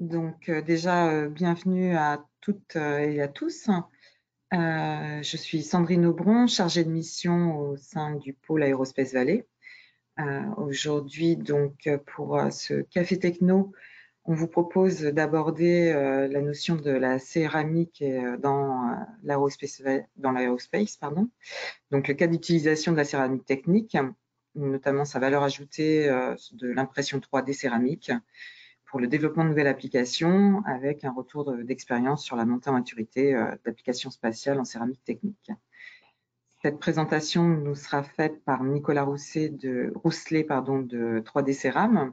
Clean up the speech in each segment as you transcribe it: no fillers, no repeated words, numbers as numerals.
Donc déjà, bienvenue à toutes et à tous. Je suis Sandrine Aubron, chargée de mission au sein du pôle Aérospace Valley. Aujourd'hui, donc, pour ce café techno, on vous propose d'aborder la notion de la céramique dans l'aérospace, donc le cas d'utilisation de la céramique technique, notamment sa valeur ajoutée de l'impression 3D céramique, pour le développement de nouvelles applications avec un retour d'expérience sur la montée en maturité d'applications spatiales en céramique technique. Cette présentation nous sera faite par Nicolas Rousselet de 3D Céram.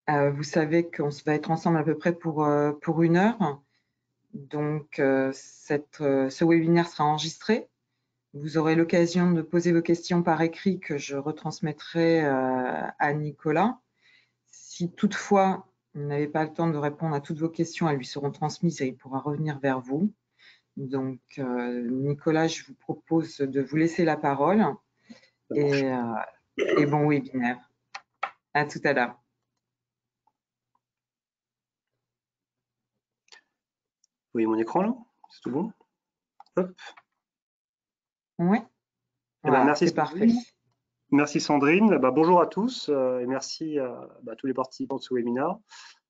Vous savez qu'on va être ensemble à peu près pour 1 heure. Donc, ce webinaire sera enregistré. Vous aurez l'occasion de poser vos questions par écrit que je retransmettrai à Nicolas. Si toutefois, vous n'avez pas le temps de répondre à toutes vos questions, elles lui seront transmises et il pourra revenir vers vous. Donc, Nicolas, je vous propose de vous laisser la parole et bon webinaire. À tout à l'heure. Vous voyez mon écran là? C'est tout bon? Hop. Oui. Voilà, merci, c'est parfait. Merci Sandrine. Bonjour à tous et merci à tous les participants de ce webinaire.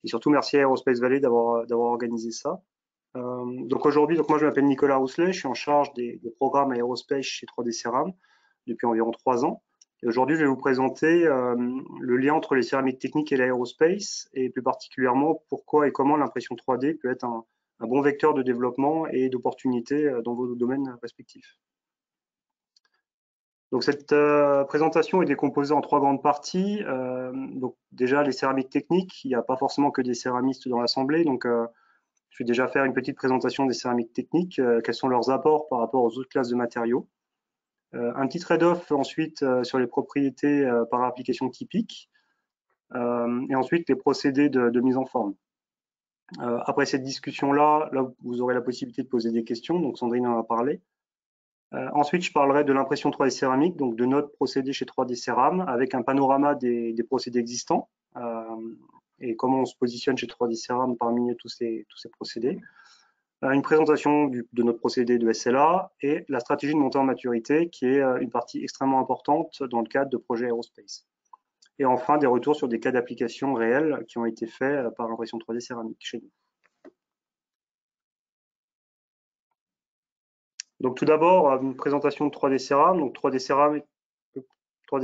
Et surtout, merci à Aérospace Valley d'avoir organisé ça. Donc aujourd'hui, moi je m'appelle Nicolas Rousselet, je suis en charge des programmes aérospace chez 3D Céram depuis environ 3 ans. Et aujourd'hui, je vais vous présenter le lien entre les céramiques techniques et l'aérospace, et plus particulièrement pourquoi et comment l'impression 3D peut être un bon vecteur de développement et d'opportunités dans vos domaines respectifs. Donc cette présentation est décomposée en 3 grandes parties. Donc déjà les céramiques techniques, il n'y a pas forcément que des céramistes dans l'assemblée, donc je vais déjà faire une petite présentation des céramiques techniques, quels sont leurs apports par rapport aux autres classes de matériaux. Un petit trade-off ensuite sur les propriétés par application typique, et ensuite les procédés de mise en forme. Après cette discussion-là, vous aurez la possibilité de poser des questions, donc Sandrine en a parlé. Ensuite, je parlerai de l'impression 3D céramique, donc de notre procédé chez 3D Céram, avec un panorama des procédés existants et comment on se positionne chez 3D Céram parmi tous ces procédés. Une présentation de notre procédé de SLA et la stratégie de montée en maturité, qui est une partie extrêmement importante dans le cadre de projets aérospace. Et enfin, des retours sur des cas d'application réels qui ont été faits par impression 3D céramique chez nous. Donc tout d'abord, une présentation de 3D Céram. Donc 3D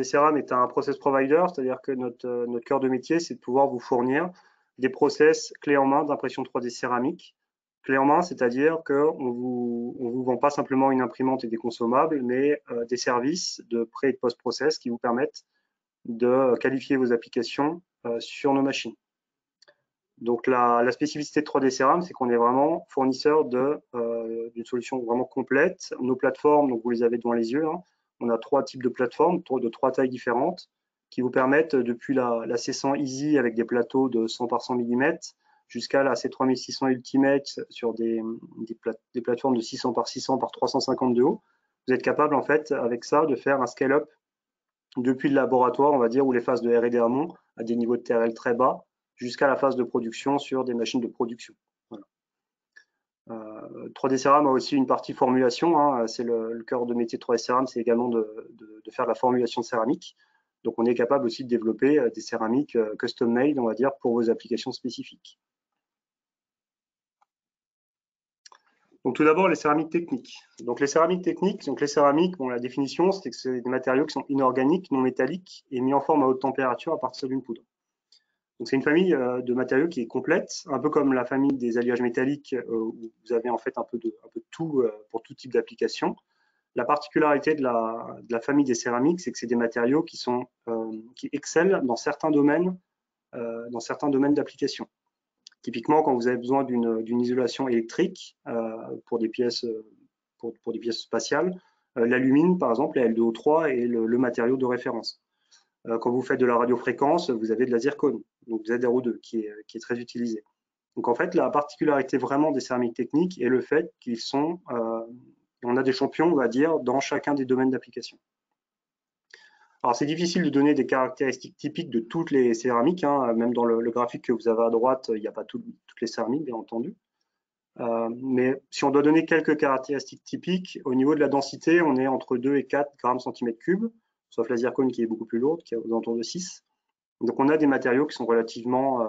Céram est un process provider, c'est-à-dire que notre cœur de métier, c'est de pouvoir vous fournir des process clés en main d'impression 3D céramique. Clés en main, c'est-à-dire qu'on vous vend pas simplement une imprimante et des consommables, mais des services de pré- et de post-process qui vous permettent de qualifier vos applications sur nos machines. Donc la spécificité de 3D Céram, c'est qu'on est vraiment fournisseur d'une solution vraiment complète. Nos plateformes, donc vous les avez devant les yeux, hein. On a 3 types de plateformes de 3 tailles différentes qui vous permettent, depuis la C100 Easy avec des plateaux de 100 par 100 mm jusqu'à la C3600 Ultimate sur des plateformes de 600 par 600 par 350 de haut. Vous êtes capable en fait avec ça de faire un scale-up depuis le laboratoire, on va dire, ou les phases de R&D amont à des niveaux de TRL très bas, jusqu'à la phase de production sur des machines de production. Voilà. 3D Céram a aussi une partie formulation, hein, c'est le cœur de métier de 3D Céram, c'est également de faire la formulation de céramique. Donc on est capable aussi de développer des céramiques custom made, on va dire, pour vos applications spécifiques. Donc tout d'abord les céramiques techniques. Donc les céramiques techniques, la définition, c'est que c'est des matériaux qui sont inorganiques, non métalliques et mis en forme à haute température à partir d'une poudre. Donc c'est une famille de matériaux qui est complète, un peu comme la famille des alliages métalliques où vous avez en fait un peu de tout pour tout type d'application. La particularité de la famille des céramiques, c'est que c'est des matériaux qui excellent dans certains domaines d'application. Typiquement, quand vous avez besoin d'une isolation électrique pour des pièces spatiales, l'alumine par exemple, la L2O3 est le matériau de référence. Quand vous faites de la radiofréquence, vous avez de la zircone, donc ZRO2 qui est très utilisé. Donc en fait, la particularité vraiment des céramiques techniques est le fait qu'ils sont, on a des champions, on va dire, dans chacun des domaines d'application. Alors, c'est difficile de donner des caractéristiques typiques de toutes les céramiques, hein. Même dans le graphique que vous avez à droite, il n'y a pas toutes les céramiques, bien entendu. Mais si on doit donner quelques caractéristiques typiques, au niveau de la densité, on est entre 2 et 4 grammes centimètre cube, sauf la zircone qui est beaucoup plus lourde, qui est aux alentours de 6. Donc, on a des matériaux qui sont relativement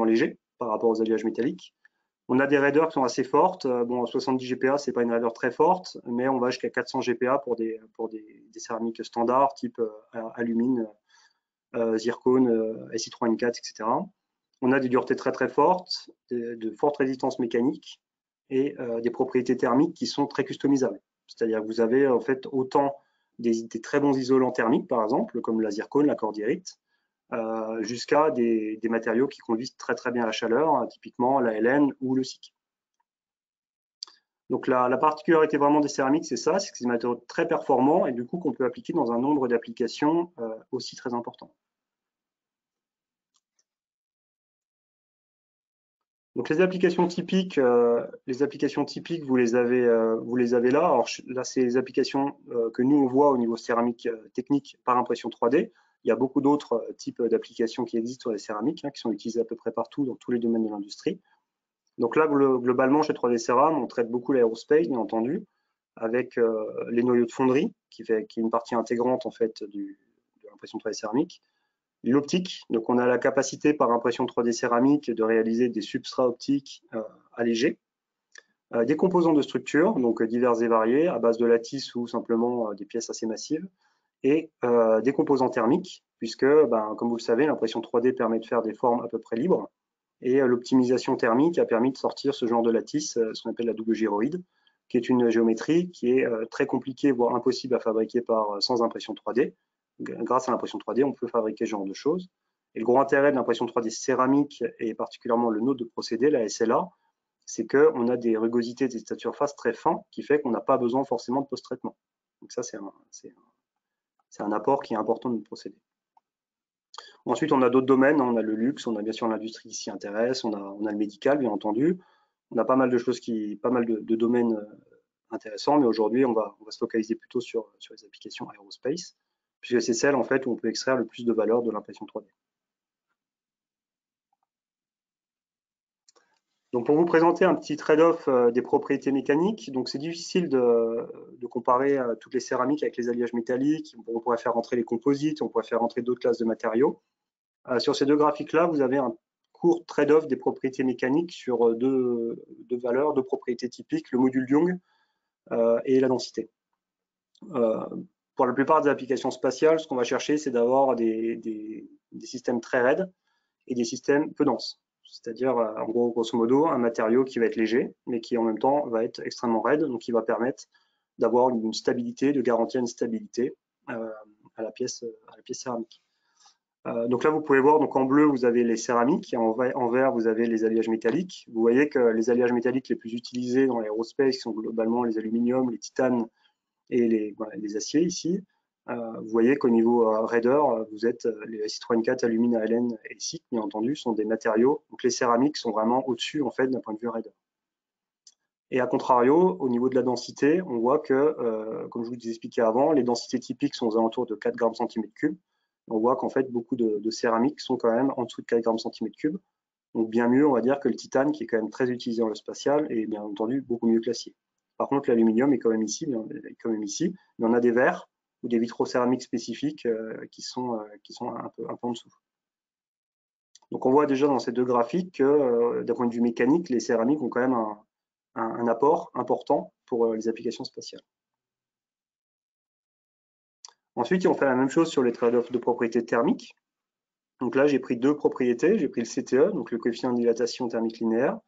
légers par rapport aux alliages métalliques. On a des raideurs qui sont assez fortes. Bon, 70 GPa, c'est pas une raideur très forte, mais on va jusqu'à 400 GPa pour des céramiques standards, type alumine, zircone, Si3N4, etc. On a des duretés très très fortes, de fortes résistances mécaniques et des propriétés thermiques qui sont très customisables. C'est-à-dire que vous avez en fait autant des très bons isolants thermiques, par exemple, comme la zircone, la cordierite, jusqu'à des matériaux qui conduisent très très bien la chaleur, hein, typiquement la LN ou le SIC. Donc la particularité vraiment des céramiques, c'est ça, c'est que c'est des matériaux très performants et du coup qu'on peut appliquer dans un nombre d'applications aussi très important. Donc les applications typiques, vous les avez là. Alors là, c'est les applications que nous on voit au niveau céramique technique par impression 3D. Il y a beaucoup d'autres types d'applications qui existent sur les céramiques, hein, qui sont utilisées à peu près partout dans tous les domaines de l'industrie. Donc là, globalement, chez 3D Ceram, on traite beaucoup l'aérospace, bien entendu, avec les noyaux de fonderie, qui est une partie intégrante en fait de l'impression 3D céramique. L'optique, donc on a la capacité par impression 3D céramique de réaliser des substrats optiques allégés, des composants de structure, donc divers et variés, à base de lattice ou simplement des pièces assez massives, et des composants thermiques, puisque, comme vous le savez, l'impression 3D permet de faire des formes à peu près libres, et l'optimisation thermique a permis de sortir ce genre de lattice, ce qu'on appelle la double gyroïde, qui est une géométrie qui est très compliquée, voire impossible à fabriquer sans impression 3D. Grâce à l'impression 3D, on peut fabriquer ce genre de choses. Et le gros intérêt de l'impression 3D céramique, et particulièrement le node de procédé, la SLA, c'est qu'on a des rugosités des états de surface très fins, qui fait qu'on n'a pas besoin forcément de post-traitement. Donc ça, c'est un apport qui est important de notre procédé. Ensuite, on a d'autres domaines, on a le luxe, on a bien sûr l'industrie qui s'y intéresse, on a le médical, bien entendu. On a pas mal de choses, pas mal de domaines intéressants, mais aujourd'hui, on va se focaliser plutôt sur les applications aérospace, puisque c'est celle en fait où on peut extraire le plus de valeur de l'impression 3D. Donc pour vous présenter un petit trade-off des propriétés mécaniques, donc c'est difficile de comparer toutes les céramiques avec les alliages métalliques. On pourrait faire rentrer les composites, on pourrait faire rentrer d'autres classes de matériaux. Sur ces deux graphiques-là, vous avez un court trade-off des propriétés mécaniques sur deux valeurs, deux propriétés typiques, le module Young et la densité. Pour la plupart des applications spatiales, ce qu'on va chercher, c'est d'avoir des systèmes très raides et des systèmes peu denses. C'est-à-dire, en gros, grosso modo, un matériau qui va être léger, mais qui en même temps va être extrêmement raide, donc qui va permettre d'avoir une stabilité, de garantir une stabilité à la pièce céramique. Donc là, vous pouvez voir, donc en bleu, vous avez les céramiques, et en vert, vous avez les alliages métalliques. Vous voyez que les alliages métalliques les plus utilisés dans l'aérospace sont globalement les aluminiums, les titanes et les aciers ici. Vous voyez qu'au niveau raideur, vous êtes les Si3N4, alumine, ALN et SIC, bien entendu, sont des matériaux. Donc les céramiques sont vraiment au-dessus en fait d'un point de vue raideur. Et à contrario, au niveau de la densité, on voit que, comme je vous expliquais avant, les densités typiques sont aux alentours de 4 grammes centimètre cube. On voit qu'en fait, beaucoup de céramiques sont quand même en dessous de 4 grammes centimètre cube. Donc bien mieux, on va dire, que le titane, qui est quand même très utilisé dans le spatial, et bien entendu beaucoup mieux que l'acier. Par contre, l'aluminium est quand même ici, mais on a des verres ou des vitrocéramiques spécifiques qui sont un peu en dessous. Donc on voit déjà dans ces deux graphiques que d'un point de vue mécanique, les céramiques ont quand même un apport important pour les applications spatiales. Ensuite, on fait la même chose sur les trade-offs de propriétés thermiques. Donc là, j'ai pris deux propriétés. J'ai pris le CTE, donc le coefficient de dilatation thermique linéaire,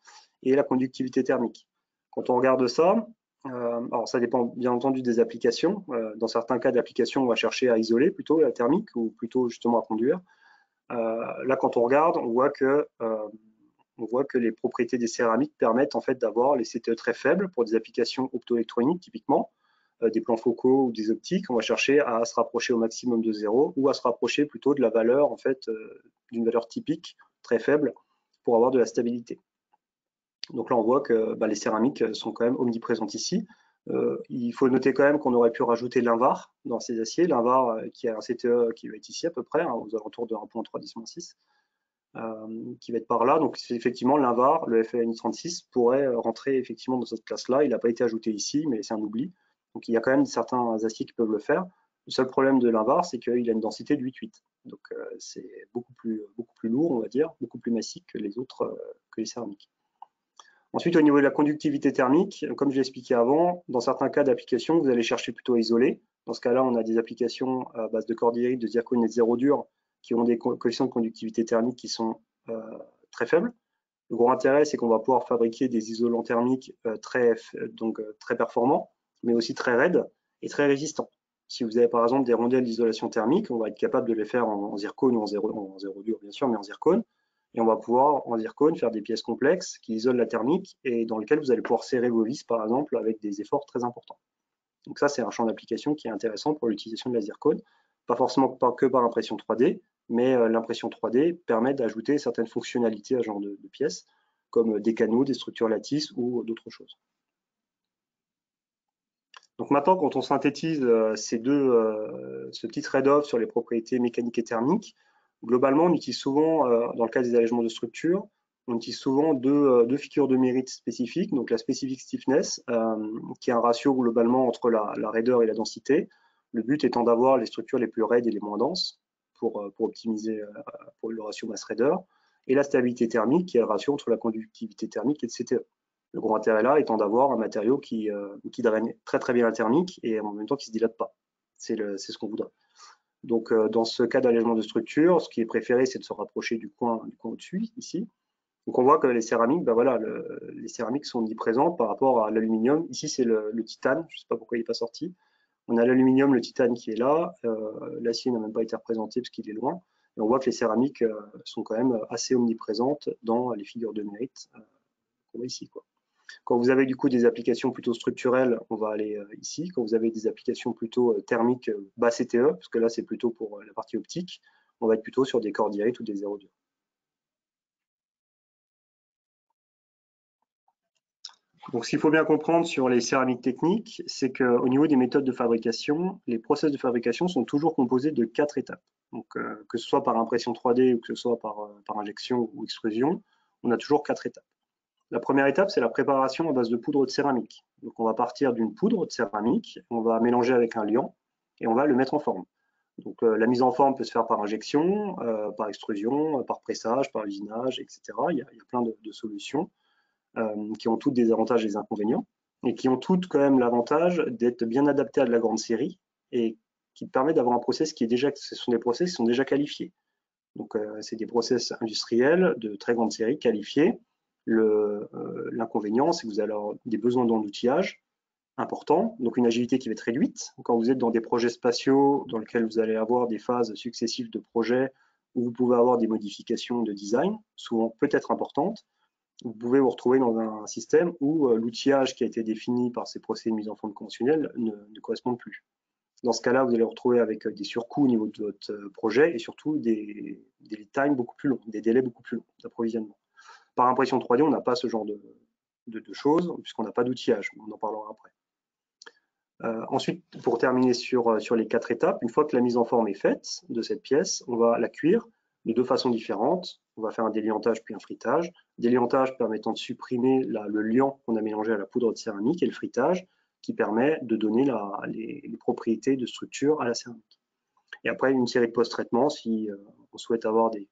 et la conductivité thermique. Quand on regarde ça, alors ça dépend bien entendu des applications. Dans certains cas d'application, on va chercher à isoler plutôt la thermique ou plutôt justement à conduire. Là, quand on regarde, on voit que les propriétés des céramiques permettent en fait d'avoir les CTE très faibles pour des applications optoélectroniques typiquement, des plans focaux ou des optiques. On va chercher à se rapprocher au maximum de 0 ou à se rapprocher plutôt de la valeur en fait d'une valeur typique très faible pour avoir de la stabilité. Donc là, on voit que les céramiques sont quand même omniprésentes ici. Il faut noter quand même qu'on aurait pu rajouter l'invar dans ces aciers, l'invar qui a un CTE qui va être ici à peu près, hein, aux alentours de 1.3-10-6, qui va être par là. Donc effectivement, l'invar, le FeNI36, pourrait rentrer effectivement dans cette classe-là. Il n'a pas été ajouté ici, mais c'est un oubli. Donc il y a quand même certains aciers qui peuvent le faire. Le seul problème de l'invar, c'est qu'il a une densité de 8,8. Donc c'est beaucoup plus lourd, on va dire, beaucoup plus massif que les autres, que les céramiques. Ensuite, au niveau de la conductivité thermique, comme je l'ai expliqué avant, dans certains cas d'application, vous allez chercher plutôt à isoler. Dans ce cas-là, on a des applications à base de cordillérite, de zircone et de zéro dur qui ont des coefficients de conductivité thermique qui sont très faibles. Le gros intérêt, c'est qu'on va pouvoir fabriquer des isolants thermiques très performants, mais aussi très raides et très résistants. Si vous avez par exemple des rondelles d'isolation thermique, on va être capable de les faire en zircone ou en zéro dur, bien sûr, mais en zircone. Et on va pouvoir, en zircone, faire des pièces complexes qui isolent la thermique et dans lesquelles vous allez pouvoir serrer vos vis, par exemple, avec des efforts très importants. Donc ça, c'est un champ d'application qui est intéressant pour l'utilisation de la zircone. Pas forcément que par impression 3D, mais l'impression 3D permet d'ajouter certaines fonctionnalités à ce genre de pièces, comme des canaux, des structures lattices ou d'autres choses. Donc maintenant, quand on synthétise ce petit trade-off sur les propriétés mécaniques et thermiques, globalement, on utilise souvent, dans le cas des allègements de structure, on utilise souvent deux figures de mérite spécifiques. Donc la specific stiffness, qui est un ratio globalement entre la raideur et la densité. Le but étant d'avoir les structures les plus raides et les moins denses pour optimiser pour le ratio masse-raideur. Et la stabilité thermique, qui est le ratio entre la conductivité thermique et le CTE. Le gros intérêt là étant d'avoir un matériau qui draine très très bien la thermique et en même temps qui ne se dilate pas. C'est ce qu'on voudrait. Donc dans ce cas d'allègement de structure, ce qui est préféré, c'est de se rapprocher du coin au-dessus, ici. Donc on voit que les céramiques, ben voilà, les céramiques sont omniprésentes par rapport à l'aluminium. Ici c'est le titane, je ne sais pas pourquoi il n'est pas sorti. On a l'aluminium, le titane qui est là, l'acier n'a même pas été représenté parce qu'il est loin. Et on voit que les céramiques sont quand même assez omniprésentes dans les figures de mérite qu'on voit ici, quoi. Quand vous avez du coup des applications plutôt structurelles, on va aller ici. Quand vous avez des applications plutôt thermiques bas CTE, parce que là c'est plutôt pour la partie optique, on va être plutôt sur des cordillérites ou des zéro dur. Donc ce qu'il faut bien comprendre sur les céramiques techniques, c'est qu'au niveau des méthodes de fabrication, les process de fabrication sont toujours composés de 4 étapes. Donc que ce soit par impression 3D ou que ce soit par injection ou extrusion, on a toujours 4 étapes. La première étape, c'est la préparation à base de poudre de céramique. Donc, on va partir d'une poudre de céramique, on va mélanger avec un liant et on va le mettre en forme. Donc, la mise en forme peut se faire par injection, par extrusion, par pressage, par usinage, etc. Il y a plein de solutions qui ont toutes des avantages et des inconvénients et qui ont toutes quand même l'avantage d'être bien adaptées à de la grande série et qui permettent d'avoir un process qui est déjà, ce sont des process qui sont déjà qualifiés. Donc, c'est des process industriels de très grande série qualifiés. L'inconvénient, c'est que vous allez avoir des besoins dans l'outillage importants, donc une agilité qui va être réduite. Quand vous êtes dans des projets spatiaux dans lesquels vous allez avoir des phases successives de projets où vous pouvez avoir des modifications de design, souvent peut-être importantes, vous pouvez vous retrouver dans un système où l'outillage qui a été défini par ces procédés de mise en forme conventionnels ne correspond plus. Dans ce cas-là, vous allez vous retrouver avec des surcoûts au niveau de votre projet et surtout des lead times beaucoup plus longs, des délais beaucoup plus longs d'approvisionnement. Par impression 3D, on n'a pas ce genre de choses, puisqu'on n'a pas d'outillage. On en parlera après. Ensuite, pour terminer sur les 4 étapes, une fois que la mise en forme est faite de cette pièce, on va la cuire de 2 façons différentes. On va faire un déliantage puis un fritage. Déliantage permettant de supprimer le liant qu'on a mélangé à la poudre de céramique et le fritage qui permet de donner les propriétés de structure à la céramique. Et après, une série de post-traitements, si on souhaite avoir des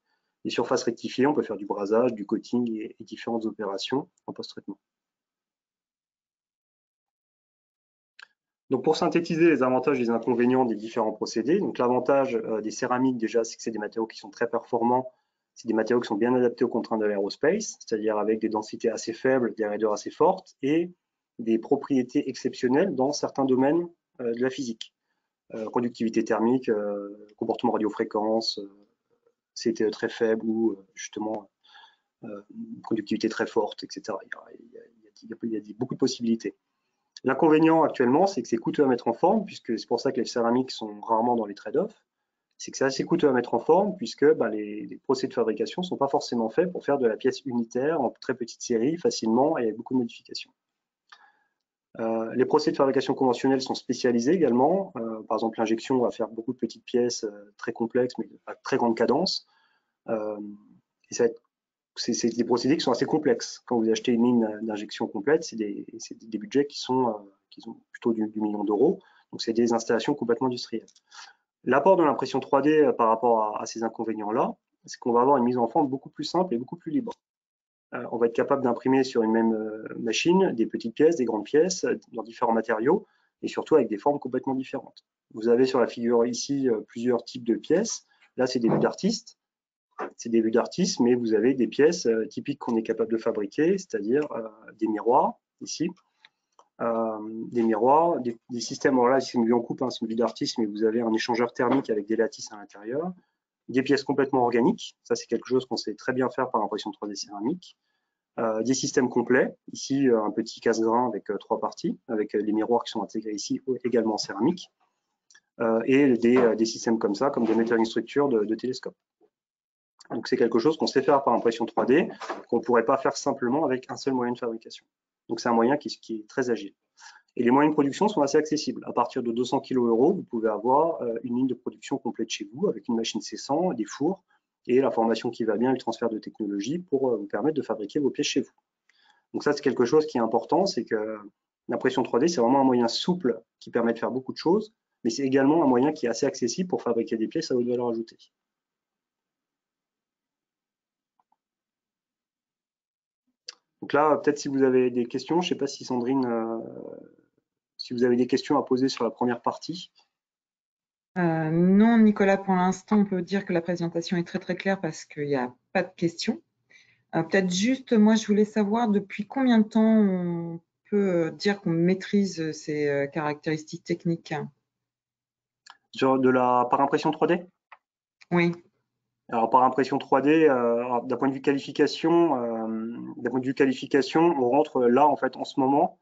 surfaces rectifiées, on peut faire du brasage, du coating et différentes opérations en post-traitement. Donc pour synthétiser les avantages et les inconvénients des différents procédés, donc l'avantage des céramiques déjà, c'est que c'est des matériaux qui sont très performants, c'est des matériaux qui sont bien adaptés aux contraintes de l'aérospace, c'est-à-dire avec des densités assez faibles, des raideurs assez fortes et des propriétés exceptionnelles dans certains domaines de la physique. Conductivité thermique, comportement radiofréquence, CTE très faible ou justement conductivité très forte, etc. Il y a beaucoup de possibilités. L'inconvénient actuellement, c'est que c'est coûteux à mettre en forme, puisque c'est pour ça que les céramiques sont rarement dans les trade-offs. C'est que c'est assez coûteux à mettre en forme, puisque les procédés de fabrication ne sont pas forcément faits pour faire de la pièce unitaire en très petite série, facilement et avec beaucoup de modifications. Les procédés de fabrication conventionnels sont spécialisés également. Par exemple, l'injection va faire beaucoup de petites pièces très complexes, mais à très grande cadence. Et c'est des procédés qui sont assez complexes. Quand vous achetez une ligne d'injection complète, c'est des budgets qui sont plutôt du million d'euros. Donc, c'est des installations complètement industrielles. L'apport de l'impression 3D par rapport à ces inconvénients-là, c'est qu'on va avoir une mise en forme beaucoup plus simple et beaucoup plus libre. On va être capable d'imprimer sur une même machine des petites pièces, des grandes pièces, dans différents matériaux, et surtout avec des formes complètement différentes. Vous avez sur la figure ici plusieurs types de pièces. Là, c'est des vues d'artistes. C'est des vues d'artistes, mais vous avez des pièces typiques qu'on est capable de fabriquer, c'est-à-dire des miroirs, des systèmes, alors là, c'est une vue en coupe, hein, c'est une vue d'artiste, mais vous avez un échangeur thermique avec des lattices à l'intérieur, des pièces complètement organiques, ça c'est quelque chose qu'on sait très bien faire par impression 3D céramique, des systèmes complets, ici un petit casse-grain avec 3 parties, avec les miroirs qui sont intégrés ici également en céramique, et des systèmes comme ça, comme des metering structures de télescope. Donc c'est quelque chose qu'on sait faire par impression 3D, qu'on ne pourrait pas faire simplement avec un seul moyen de fabrication. Donc c'est un moyen qui est très agile. Et les moyens de production sont assez accessibles. À partir de 200 kg euros, vous pouvez avoir une ligne de production complète chez vous, avec une machine C100, des fours, et la formation qui va bien, le transfert de technologie pour vous permettre de fabriquer vos pièces chez vous. Donc ça, c'est quelque chose qui est important, c'est que l'impression 3D, c'est vraiment un moyen souple qui permet de faire beaucoup de choses, mais c'est également un moyen qui est assez accessible pour fabriquer des pièces à haute valeur ajoutée. Donc là, peut-être si vous avez des questions, je ne sais pas si Sandrine, si vous avez des questions à poser sur la première partie. Non, Nicolas, pour l'instant, on peut dire que la présentation est très très claire parce qu'il n'y a pas de questions. Peut-être juste, moi, je voulais savoir depuis combien de temps on peut dire qu'on maîtrise ces caractéristiques techniques. Par impression 3D? Oui. Alors par impression 3D, d'un point de vue qualification, on rentre là en fait en ce moment,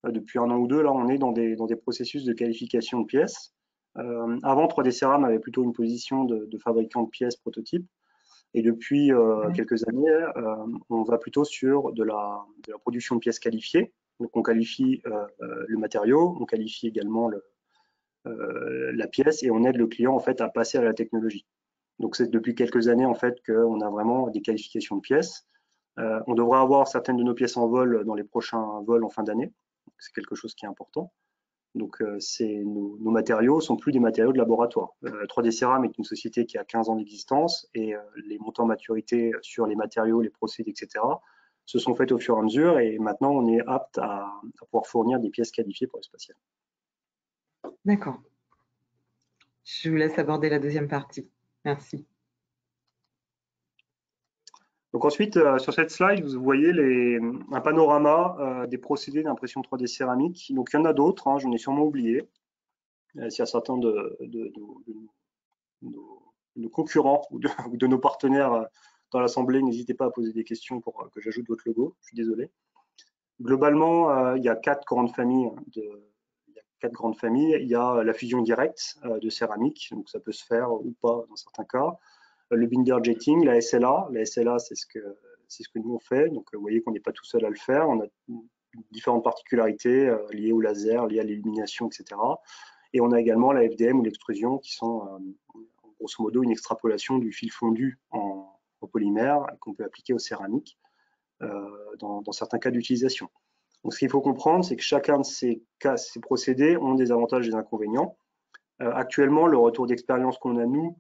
depuis 1 an ou 2, là on est dans des processus de qualification de pièces. Avant 3D Ceram avait plutôt une position de fabricant de pièces prototypes, et depuis quelques années, on va plutôt sur de la production de pièces qualifiées. Donc on qualifie le matériau, on qualifie également la pièce, et on aide le client en fait à passer à la technologie. Donc c'est depuis quelques années en fait qu'on a vraiment des qualifications de pièces. On devrait avoir certaines de nos pièces en vol dans les prochains vols en fin d'année. C'est quelque chose qui est important. Donc nos matériaux sont plus des matériaux de laboratoire. 3D Ceram est une société qui a 15 ans d'existence, et les montants de maturité sur les matériaux, les procédés, etc. se sont faits au fur et à mesure, et maintenant on est apte à pouvoir fournir des pièces qualifiées pour le spatial. D'accord. Je vous laisse aborder la deuxième partie. Merci. Donc ensuite, sur cette slide, vous voyez un panorama des procédés d'impression 3D céramique. Donc il y en a d'autres, hein, j'en ai sûrement oublié. S'il y a certains de nos concurrents ou de nos partenaires dans l'Assemblée, n'hésitez pas à poser des questions pour que j'ajoute votre logo, je suis désolé. Globalement, il y a 4 grandes familles. Il y a la fusion directe de céramique, donc ça peut se faire ou pas dans certains cas. Le binder jetting, la SLA. La SLA, c'est ce que nous on fait. Donc, vous voyez qu'on n'est pas tout seul à le faire. On a différentes particularités liées au laser, liées à l'illumination, etc. Et on a également la FDM ou l'extrusion, qui sont grosso modo une extrapolation du fil fondu en polymère qu'on peut appliquer aux céramiques dans certains cas d'utilisation. Donc, ce qu'il faut comprendre, c'est que chacun de ces procédés ont des avantages et des inconvénients. Actuellement, le retour d'expérience qu'on a, nous,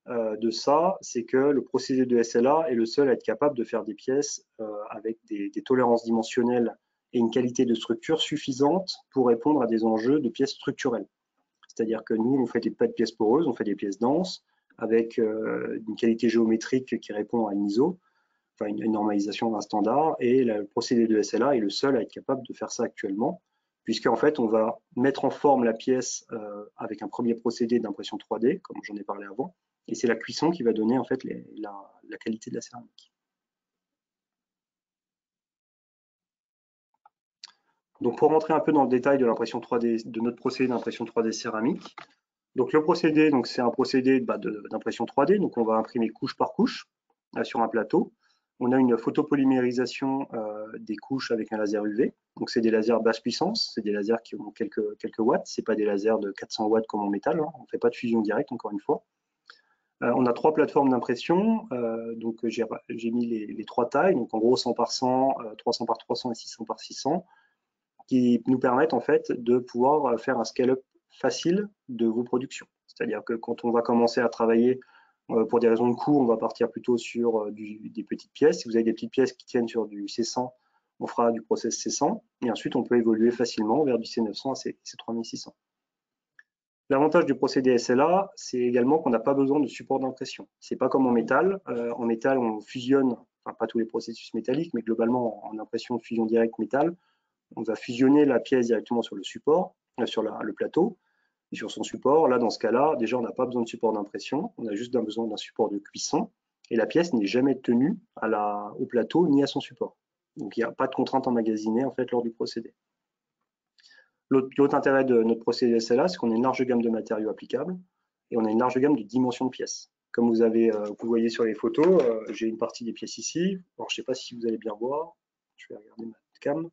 de ça, c'est que le procédé de SLA est le seul à être capable de faire des pièces avec des tolérances dimensionnelles et une qualité de structure suffisante pour répondre à des enjeux de pièces structurelles. C'est-à-dire que nous, on fait pas de pièces poreuses, on fait des pièces denses avec une qualité géométrique qui répond à une ISO, enfin une normalisation d'un standard, et le procédé de SLA est le seul à être capable de faire ça actuellement, puisqu'en fait, on va mettre en forme la pièce avec un premier procédé d'impression 3D, comme j'en ai parlé avant, et c'est la cuisson qui va donner en fait la qualité de la céramique. Donc pour rentrer un peu dans le détail de l'impression 3D, de notre procédé d'impression 3D céramique, donc le procédé, c'est un procédé d'impression 3D, donc on va imprimer couche par couche sur un plateau. On a une photopolymérisation des couches avec un laser UV. Donc, c'est des lasers basse puissance, c'est des lasers qui ont quelques watts. Ce n'est pas des lasers de 400 watts comme en métal. Hein. On ne fait pas de fusion directe, encore une fois. On a 3 plateformes d'impression. Donc, j'ai mis les 3 tailles. Donc, en gros, 100 par 100, 300 par 300 et 600 par 600, qui nous permettent en fait de pouvoir faire un scale-up facile de vos productions. C'est-à-dire que quand on va commencer à travailler pour des raisons de coût, on va partir plutôt sur des petites pièces. Si vous avez des petites pièces qui tiennent sur du C100, on fera du process C100. Et ensuite, on peut évoluer facilement vers du C900 à C3600. L'avantage du procédé SLA, c'est également qu'on n'a pas besoin de support d'impression. C'est pas comme en métal. En métal, on fusionne, enfin pas tous les processus métalliques, mais globalement en impression de fusion directe métal, on va fusionner la pièce directement sur le support, sur le plateau, et sur son support. Là, dans ce cas-là, déjà, on n'a pas besoin de support d'impression, on a juste besoin d'un support de cuisson, et la pièce n'est jamais tenue au plateau ni à son support. Donc, il n'y a pas de contrainte emmagasinée en fait lors du procédé. L'autre intérêt de notre procédé SLA, c'est qu'on a une large gamme de matériaux applicables et on a une large gamme de dimensions de pièces. Comme vous voyez sur les photos, j'ai une partie des pièces ici. Alors, je ne sais pas si vous allez bien voir. Je vais regarder ma cam.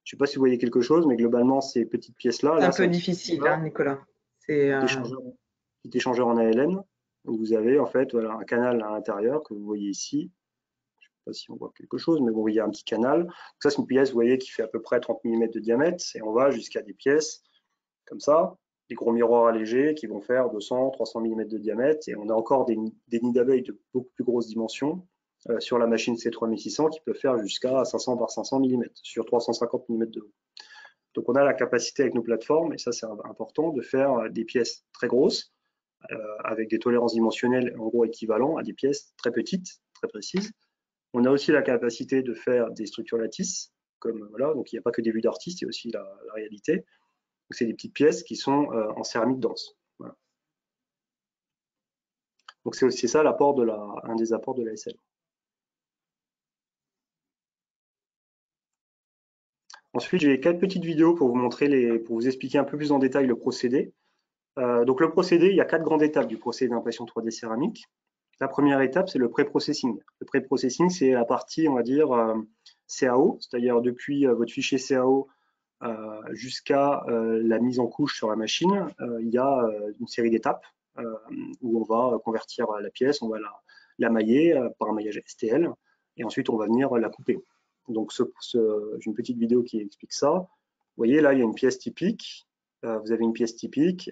Je ne sais pas si vous voyez quelque chose, mais globalement, ces petites pièces-là, C'est un peu difficile, hein, Nicolas. C'est petit échangeur en ALN. Où vous avez en fait voilà, un canal à l'intérieur que vous voyez ici. Je ne sais pas si on voit quelque chose, mais bon, il y a un petit canal. Donc ça, c'est une pièce, vous voyez, qui fait à peu près 30 mm de diamètre. Et on va jusqu'à des pièces comme ça, des gros miroirs allégés qui vont faire 200, 300 mm de diamètre. Et on a encore des nids d'abeilles de beaucoup plus grosses dimensions sur la machine C3600 qui peut faire jusqu'à 500 par 500 mm sur 350 mm de haut. Donc on a la capacité avec nos plateformes, et ça c'est important, de faire des pièces très grosses avec des tolérances dimensionnelles en gros équivalents à des pièces très petites, très précises. On a aussi la capacité de faire des structures lattices, comme voilà, donc il n'y a pas que des vues d'artistes, il y a aussi la réalité. C'est des petites pièces qui sont en céramique dense. Voilà. Donc c'est aussi ça un des apports de la SL. Ensuite, j'ai 4 petites vidéos pour vous montrer pour vous expliquer un peu plus en détail le procédé. Donc le procédé, il y a 4 grandes étapes du procédé d'impression 3D céramique. La première étape, c'est le pré-processing. Le pré-processing, c'est la partie, on va dire, CAO, c'est-à-dire depuis votre fichier CAO jusqu'à la mise en couche sur la machine, il y a une série d'étapes où on va convertir la pièce, on va la mailler par un maillage STL, et ensuite on va venir la couper. Donc j'ai une petite vidéo qui explique ça. Vous voyez, là, il y a une pièce typique. Vous avez une pièce typique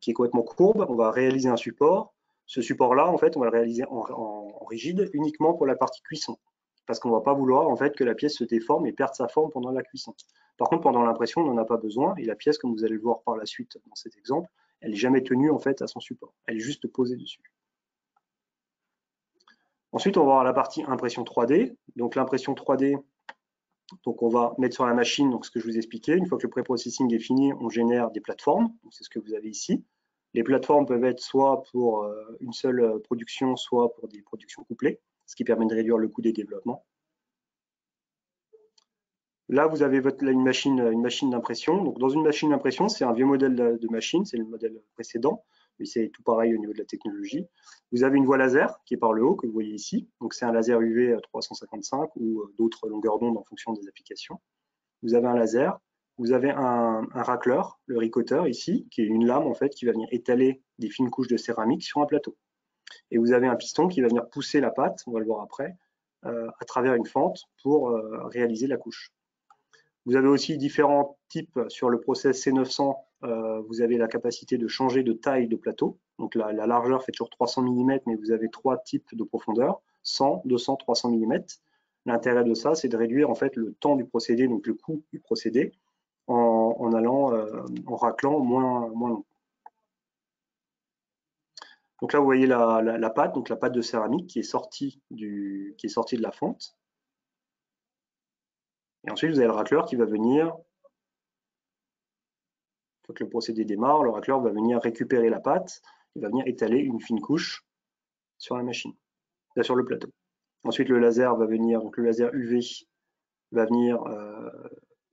qui est complètement courbe. On va réaliser un support. Ce support-là, en fait, on va le réaliser en rigide uniquement pour la partie cuisson, parce qu'on ne va pas vouloir en fait que la pièce se déforme et perde sa forme pendant la cuisson. Par contre, pendant l'impression, on n'en a pas besoin, et la pièce, comme vous allez le voir par la suite dans cet exemple, elle n'est jamais tenue en fait à son support. Elle est juste posée dessus. Ensuite, on va voir la partie impression 3D. Donc l'impression 3D, donc on va mettre sur la machine donc ce que je vous expliquais. Une fois que le pré-processing est fini, on génère des plateformes. C'est ce que vous avez ici. Les plateformes peuvent être soit pour une seule production, soit pour des productions couplées, ce qui permet de réduire le coût des développements. Là, vous avez une machine d'impression. Donc, dans une machine d'impression, c'est un vieux modèle de machine, c'est le modèle précédent, mais c'est tout pareil au niveau de la technologie. Vous avez une voie laser qui est par le haut, que vous voyez ici. Donc, c'est un laser UV 355 ou d'autres longueurs d'onde en fonction des applications. Vous avez un laser. Vous avez un racleur, le ricoteur ici, qui est une lame en fait qui va venir étaler des fines couches de céramique sur un plateau. Et vous avez un piston qui va venir pousser la pâte, on va le voir après, à travers une fente pour réaliser la couche. Vous avez aussi différents types sur le process C900. Vous avez la capacité de changer de taille de plateau. Donc la largeur fait toujours 300 mm, mais vous avez 3 types de profondeur, 100, 200, 300 mm. L'intérêt de ça, c'est de réduire en fait le temps du procédé, donc le coût du procédé, en raclant moins long. Donc là, vous voyez la pâte, donc la pâte de céramique qui est sortie de la fonte. Et ensuite, vous avez le racleur qui va venir, quand le procédé démarre, le racleur va venir récupérer la pâte, il va venir étaler une fine couche sur la machine, là sur le plateau. Ensuite, le laser va venir, donc le laser UV va venir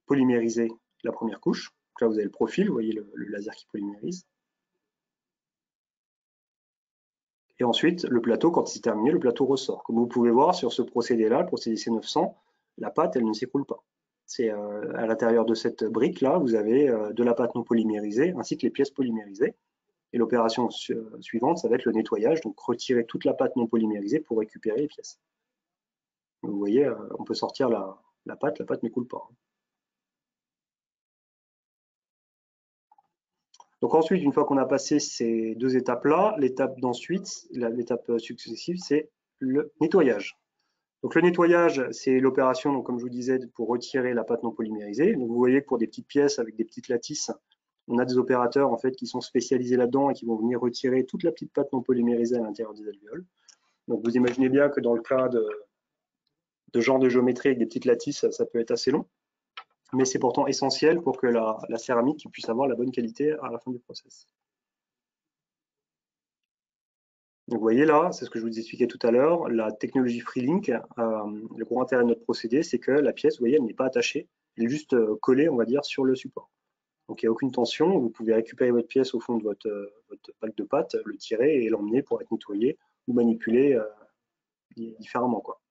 polymériser la première couche. Donc là, vous avez le profil, vous voyez le laser qui polymérise. Et ensuite, le plateau, quand c'est terminé, le plateau ressort. Comme vous pouvez voir sur ce procédé-là, le procédé C900, la pâte, elle ne s'écoule pas. C'est à l'intérieur de cette brique-là, vous avez de la pâte non polymérisée ainsi que les pièces polymérisées. Et l'opération suivante, ça va être le nettoyage, donc retirer toute la pâte non polymérisée pour récupérer les pièces. Vous voyez, on peut sortir la pâte ne coule pas. Donc ensuite, une fois qu'on a passé ces deux étapes-là, l'étape d'ensuite, l'étape successive, c'est le nettoyage. Donc le nettoyage, c'est l'opération, donc comme je vous disais, pour retirer la pâte non polymérisée. Donc vous voyez que pour des petites pièces avec des petites lattices, on a des opérateurs en fait qui sont spécialisés là-dedans et qui vont venir retirer toute la petite pâte non polymérisée à l'intérieur des alvéoles. Donc vous imaginez bien que dans le cas de genre de géométrie avec des petites lattices, ça peut être assez long. Mais c'est pourtant essentiel pour que la céramique puisse avoir la bonne qualité à la fin du process. Donc vous voyez là, c'est ce que je vous expliquais tout à l'heure, la technologie FreeLink, le gros intérêt de notre procédé, c'est que la pièce, vous voyez, elle n'est pas attachée, elle est juste collée, on va dire, sur le support. Donc il n'y a aucune tension, vous pouvez récupérer votre pièce au fond de votre bac de pâte, le tirer et l'emmener pour être nettoyé ou manipulé différemment, quoi.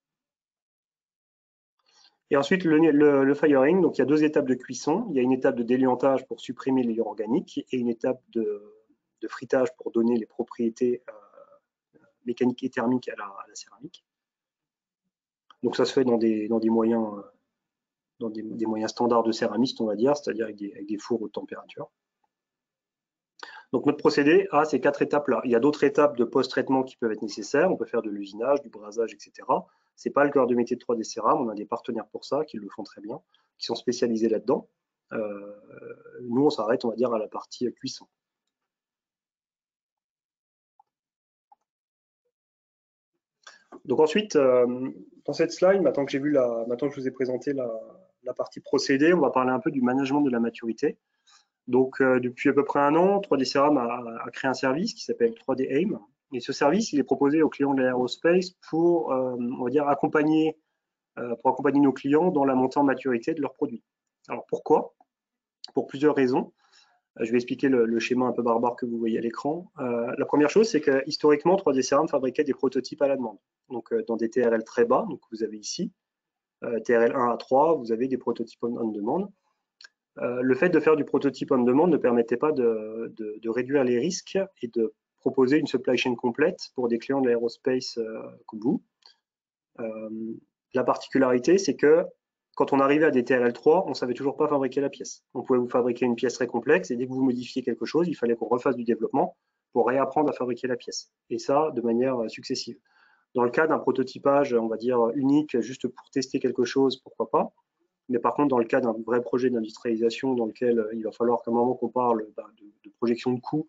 Et ensuite, le firing, donc il y a deux étapes de cuisson. Il y a une étape de déliantage pour supprimer les liures organiques et une étape de fritage pour donner les propriétés mécaniques et thermiques à la céramique. Donc ça se fait dans des moyens, des moyens standards de céramiste, on va dire, c'est-à-dire avec des fours haute température. Donc notre procédé a ces quatre étapes-là. Il y a d'autres étapes de post-traitement qui peuvent être nécessaires. On peut faire de l'usinage, du brasage, etc. Ce n'est pas le cœur de métier de 3D Céram. On a des partenaires pour ça qui le font très bien, qui sont spécialisés là-dedans. Nous, on s'arrête, on va dire, à la partie cuisson. Donc ensuite, dans cette slide, maintenant que je vous ai présenté la partie procédé, on va parler un peu du management de la maturité. Donc, depuis à peu près un an, 3D Céram a créé un service qui s'appelle 3D AIM. Et ce service, il est proposé aux clients de l'aérospace pour, on va dire, accompagner nos clients dans la montée en maturité de leurs produits. Alors, pourquoi? Pour plusieurs raisons. Je vais expliquer le schéma un peu barbare que vous voyez à l'écran. La première chose, c'est que historiquement, 3D Céram fabriquait des prototypes à la demande. Donc, dans des TRL très bas, donc vous avez ici, TRL 1 à 3, vous avez des prototypes on demande. Le fait de faire du prototype on demande ne permettait pas de réduire les risques et de proposer une supply chain complète pour des clients de l'aérospace comme vous. La particularité, c'est que quand on arrivait à des TRL3, on ne savait toujours pas fabriquer la pièce. On pouvait vous fabriquer une pièce très complexe et dès que vous modifiez quelque chose, il fallait qu'on refasse du développement pour réapprendre à fabriquer la pièce. Et ça, de manière successive. Dans le cas d'un prototypage, on va dire unique, juste pour tester quelque chose, pourquoi pas. Mais par contre, dans le cas d'un vrai projet d'industrialisation dans lequel il va falloir qu'à un moment qu'on parle de projection de coûts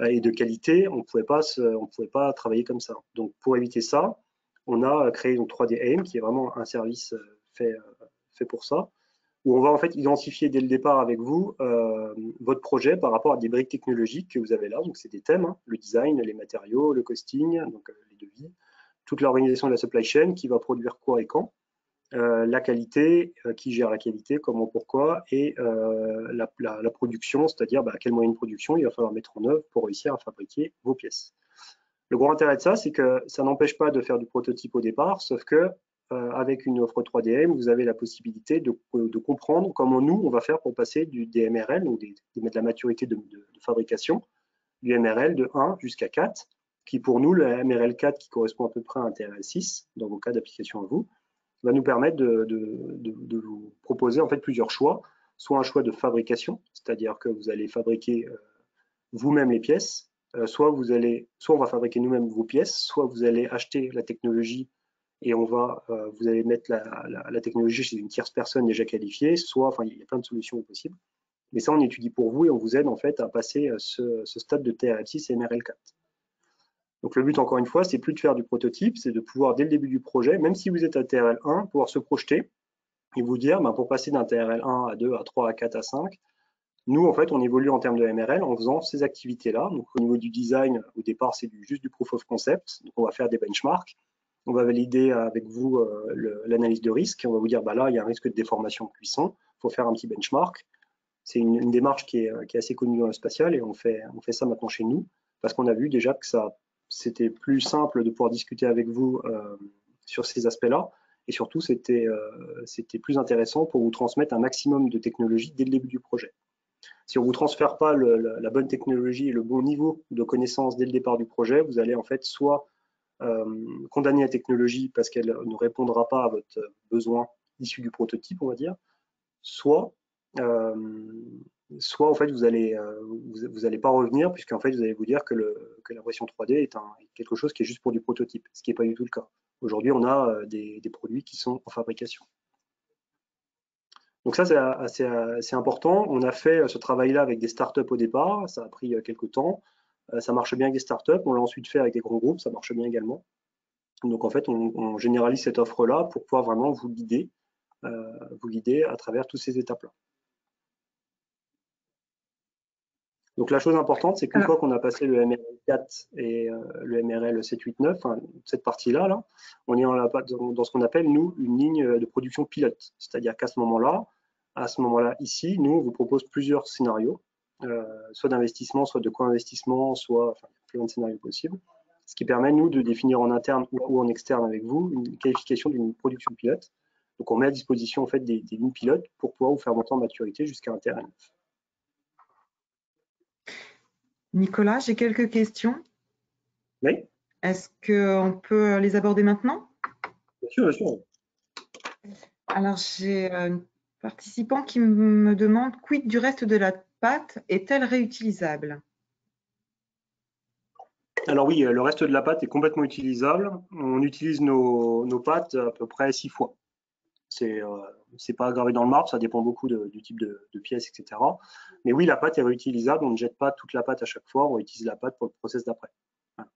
et de qualité, on ne pouvait pas travailler comme ça. Donc, pour éviter ça, on a créé donc 3D AIM, qui est vraiment un service fait pour ça, où on va en fait identifier dès le départ avec vous votre projet par rapport à des briques technologiques que vous avez là. Donc, c'est des thèmes, hein, le design, les matériaux, le costing, donc les devis, toute l'organisation de la supply chain, qui va produire quoi et quand. La qualité, qui gère la qualité, comment, pourquoi, et la production, c'est-à-dire quel moyen de production il va falloir mettre en œuvre pour réussir à fabriquer vos pièces. Le gros intérêt de ça, c'est que ça n'empêche pas de faire du prototype au départ, sauf que avec une offre 3DM, vous avez la possibilité de comprendre comment nous, on va faire pour passer des MRL, donc de la maturité de fabrication, du MRL de 1 jusqu'à 4, qui pour nous, le MRL 4 qui correspond à peu près à un TRL 6, dans vos cas d'application à vous, va nous permettre de vous proposer en fait plusieurs choix, soit un choix de fabrication, c'est-à-dire que vous allez fabriquer vous-même les pièces, soit on va fabriquer nous-mêmes vos pièces, soit vous allez acheter la technologie et vous allez mettre la technologie chez une tierce personne déjà qualifiée, soit, enfin, il y a plein de solutions possibles. Mais ça, on étudie pour vous et on vous aide en fait à passer ce stade de TRL6 et MRL4. Donc le but, encore une fois, c'est plus de faire du prototype, c'est de pouvoir, dès le début du projet, même si vous êtes à TRL1, pouvoir se projeter et vous dire, pour passer d'un TRL1 à 2, à 3, à 4, à 5, nous, en fait, on évolue en termes de MRL en faisant ces activités-là. Donc au niveau du design, au départ, c'est juste du proof of concept. Donc on va faire des benchmarks. On va valider avec vous l'analyse de risque. On va vous dire, là, il y a un risque de déformation de cuisson. Il faut faire un petit benchmark. C'est une démarche qui est assez connue dans le spatial et on fait ça maintenant chez nous parce qu'on a vu déjà que ça c'était plus simple de pouvoir discuter avec vous sur ces aspects-là. Et surtout, c'était plus intéressant pour vous transmettre un maximum de technologie dès le début du projet. Si on ne vous transfère pas la bonne technologie et le bon niveau de connaissance dès le départ du projet, vous allez en fait soit condamner la technologie parce qu'elle ne répondra pas à votre besoin issu du prototype, on va dire, soit en fait vous allez pas revenir puisqu'en fait vous allez vous dire que l'impression 3D est quelque chose qui est juste pour du prototype, ce qui n'est pas du tout le cas. Aujourd'hui, on a des produits qui sont en fabrication. Donc ça, c'est assez important. On a fait ce travail-là avec des startups au départ, ça a pris quelques temps. Ça marche bien avec des startups, on l'a ensuite fait avec des grands groupes, ça marche bien également. Donc en fait, on généralise cette offre-là pour pouvoir vraiment vous guider à travers toutes ces étapes-là. Donc la chose importante, c'est qu'une fois qu'on a passé le MRL 4 et le MRL 789, enfin, cette partie-là, là, on est dans ce qu'on appelle, nous, une ligne de production pilote. C'est-à-dire qu'à ce moment-là, ici, nous, on vous propose plusieurs scénarios, soit d'investissement, soit de co-investissement, soit plein de scénarios possibles, ce qui permet, nous, de définir en interne ou en externe avec vous une qualification d'une production pilote. Donc, on met à disposition en fait, des lignes pilotes pour pouvoir vous faire monter en maturité jusqu'à un terrain neuf. Nicolas, j'ai quelques questions. Oui. Est-ce qu'on peut les aborder maintenant? Bien sûr, bien sûr. Alors, j'ai un participant qui me demande « Quid du reste de la pâte? Est-elle réutilisable ?» Alors oui, le reste de la pâte est complètement utilisable. On utilise nos pâtes à peu près 6 fois. C'est pas gravé dans le marbre, ça dépend beaucoup du type de pièces, etc. Mais oui, la pâte est réutilisable. On ne jette pas toute la pâte à chaque fois. On utilise la pâte pour le process d'après. Voilà.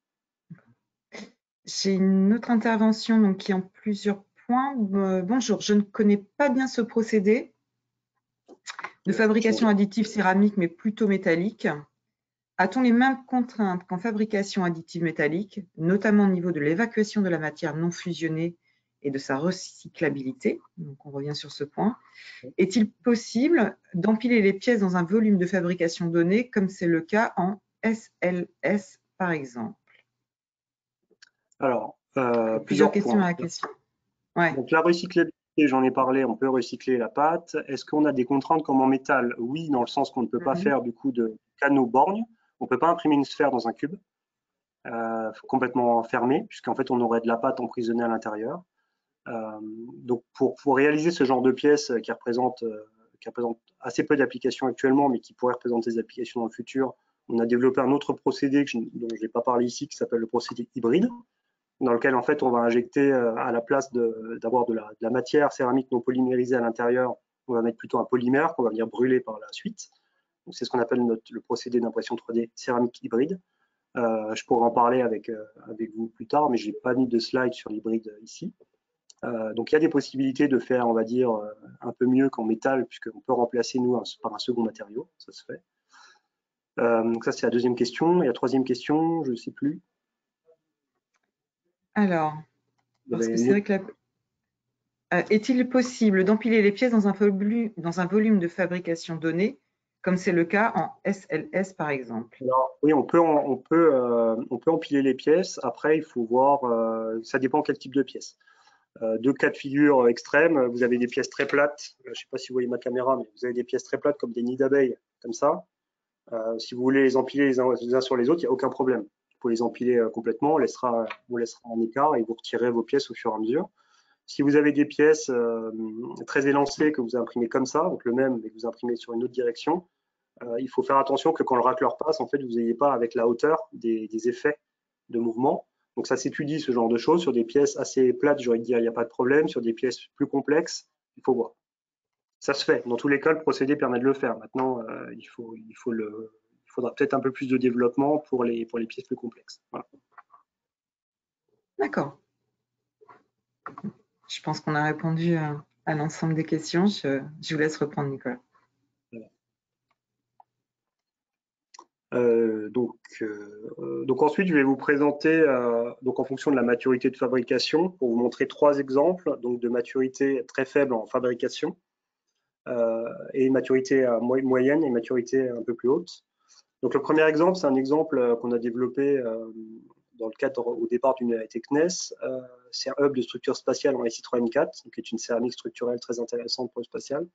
J'ai une autre intervention donc, qui est en plusieurs points. Bonjour, je ne connais pas bien ce procédé de fabrication additive céramique, mais plutôt métallique. A-t-on les mêmes contraintes qu'en fabrication additive métallique, notamment au niveau de l'évacuation de la matière non fusionnée et de sa recyclabilité? Donc, on revient sur ce point. Est-il possible d'empiler les pièces dans un volume de fabrication donné, comme c'est le cas en SLS, par exemple? Alors, plusieurs questions à la question. Ouais. Donc, la recyclabilité, j'en ai parlé, on peut recycler la pâte. Est-ce qu'on a des contraintes comme en métal? Oui, dans le sens qu'on ne peut pas faire du coup de canaux borgne. On ne peut pas imprimer une sphère dans un cube. Complètement fermé, puisqu'en fait, on aurait de la pâte emprisonnée à l'intérieur. Donc, pour réaliser ce genre de pièces qui représentent assez peu d'applications actuellement, mais qui pourraient représenter des applications dans le futur, on a développé un autre procédé dont je n'ai pas parlé ici, qui s'appelle le procédé hybride, dans lequel en fait on va injecter à la place d'avoir de la matière céramique non polymérisée à l'intérieur, on va mettre plutôt un polymère qu'on va venir brûler par la suite. C'est ce qu'on appelle le procédé d'impression 3D céramique hybride. Je pourrais en parler avec vous plus tard, mais je n'ai pas mis de slide sur l'hybride ici. Donc il y a des possibilités de faire, on va dire, un peu mieux qu'en métal, puisqu'on peut remplacer nous par un second matériau, ça se fait. Donc ça c'est la deuxième question. Et la troisième question, je ne sais plus. Alors, parce que c'est vrai que est-il possible d'empiler les pièces dans un volume de fabrication donné, comme c'est le cas en SLS par exemple? Alors, oui, on peut empiler les pièces. Après, il faut voir, ça dépend quel type de pièce. Deux cas de figure extrêmes. Vous avez des pièces très plates. Je ne sais pas si vous voyez ma caméra, mais vous avez des pièces très plates comme des nids d'abeilles, comme ça. Si vous voulez les empiler les uns sur les autres, il n'y a aucun problème. Vous pouvez les empiler complètement, on vous laissera en écart et vous retirez vos pièces au fur et à mesure. Si vous avez des pièces très élancées que vous imprimez comme ça, donc le même, mais que vous imprimez sur une autre direction, il faut faire attention que quand le racleur passe, en fait, vous n'ayez pas avec la hauteur des effets de mouvement. Donc ça s'étudie ce genre de choses. Sur des pièces assez plates, j'aurais dire, il n'y a pas de problème. Sur des pièces plus complexes, il faut voir. Ça se fait. Dans tous les cas, le procédé permet de le faire. Maintenant, il faudra peut-être un peu plus de développement pour les pièces plus complexes. Voilà. D'accord. Je pense qu'on a répondu à l'ensemble des questions. Je vous laisse reprendre, Nicolas. Donc ensuite, je vais vous présenter, donc en fonction de la maturité de fabrication, pour vous montrer 3 exemples donc de maturité très faible en fabrication, et maturité moyenne et maturité un peu plus haute. Donc le premier exemple, c'est un exemple qu'on a développé dans le cadre au départ d'une unité CNES. C'est un hub de structure spatiale en SI3N4, qui est une céramique structurelle très intéressante pour le spatial.